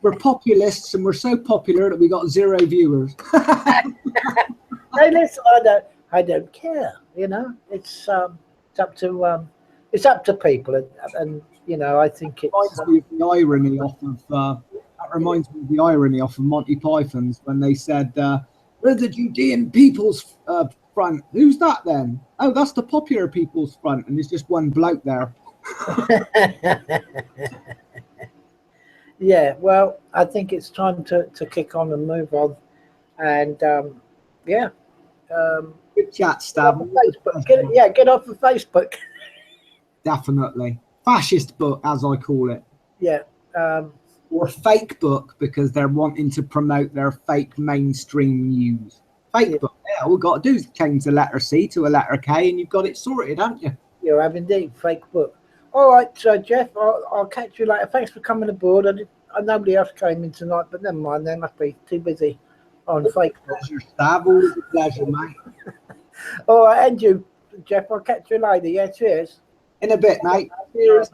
Speaker 2: We're populists, and we're so popular that we got 0 viewers.
Speaker 1: Hey, listen, I don't care. You know, it's up to people, and you know, I think it
Speaker 2: reminds me of the irony off of Monty Python's when they said, "We're the Judean People's Front." Who's that then? Oh, that's the Popular People's Front, and there's just one bloke there.
Speaker 1: Yeah, well, I think it's time to kick on and move on, and
Speaker 2: good chat, Stab.
Speaker 1: Get off of Facebook.
Speaker 2: Definitely. Fascist book, as I call it.
Speaker 1: Yeah.
Speaker 2: or fake book because they're wanting to promote their fake mainstream news. Fake book. Yeah, all we've got to do is change the letter C to a letter K, and you've got it sorted, haven't you?
Speaker 1: You have indeed, fake book. All right, so Jeff, I'll catch you later. Thanks for coming aboard. Nobody else came in tonight, but never mind. They must be too busy on fake book.
Speaker 2: Pleasure, Stav. Always a pleasure, mate.
Speaker 1: All right, and you, Jeff. I'll catch you later. Yeah, cheers.
Speaker 2: In a bit, mate.
Speaker 1: Cheers.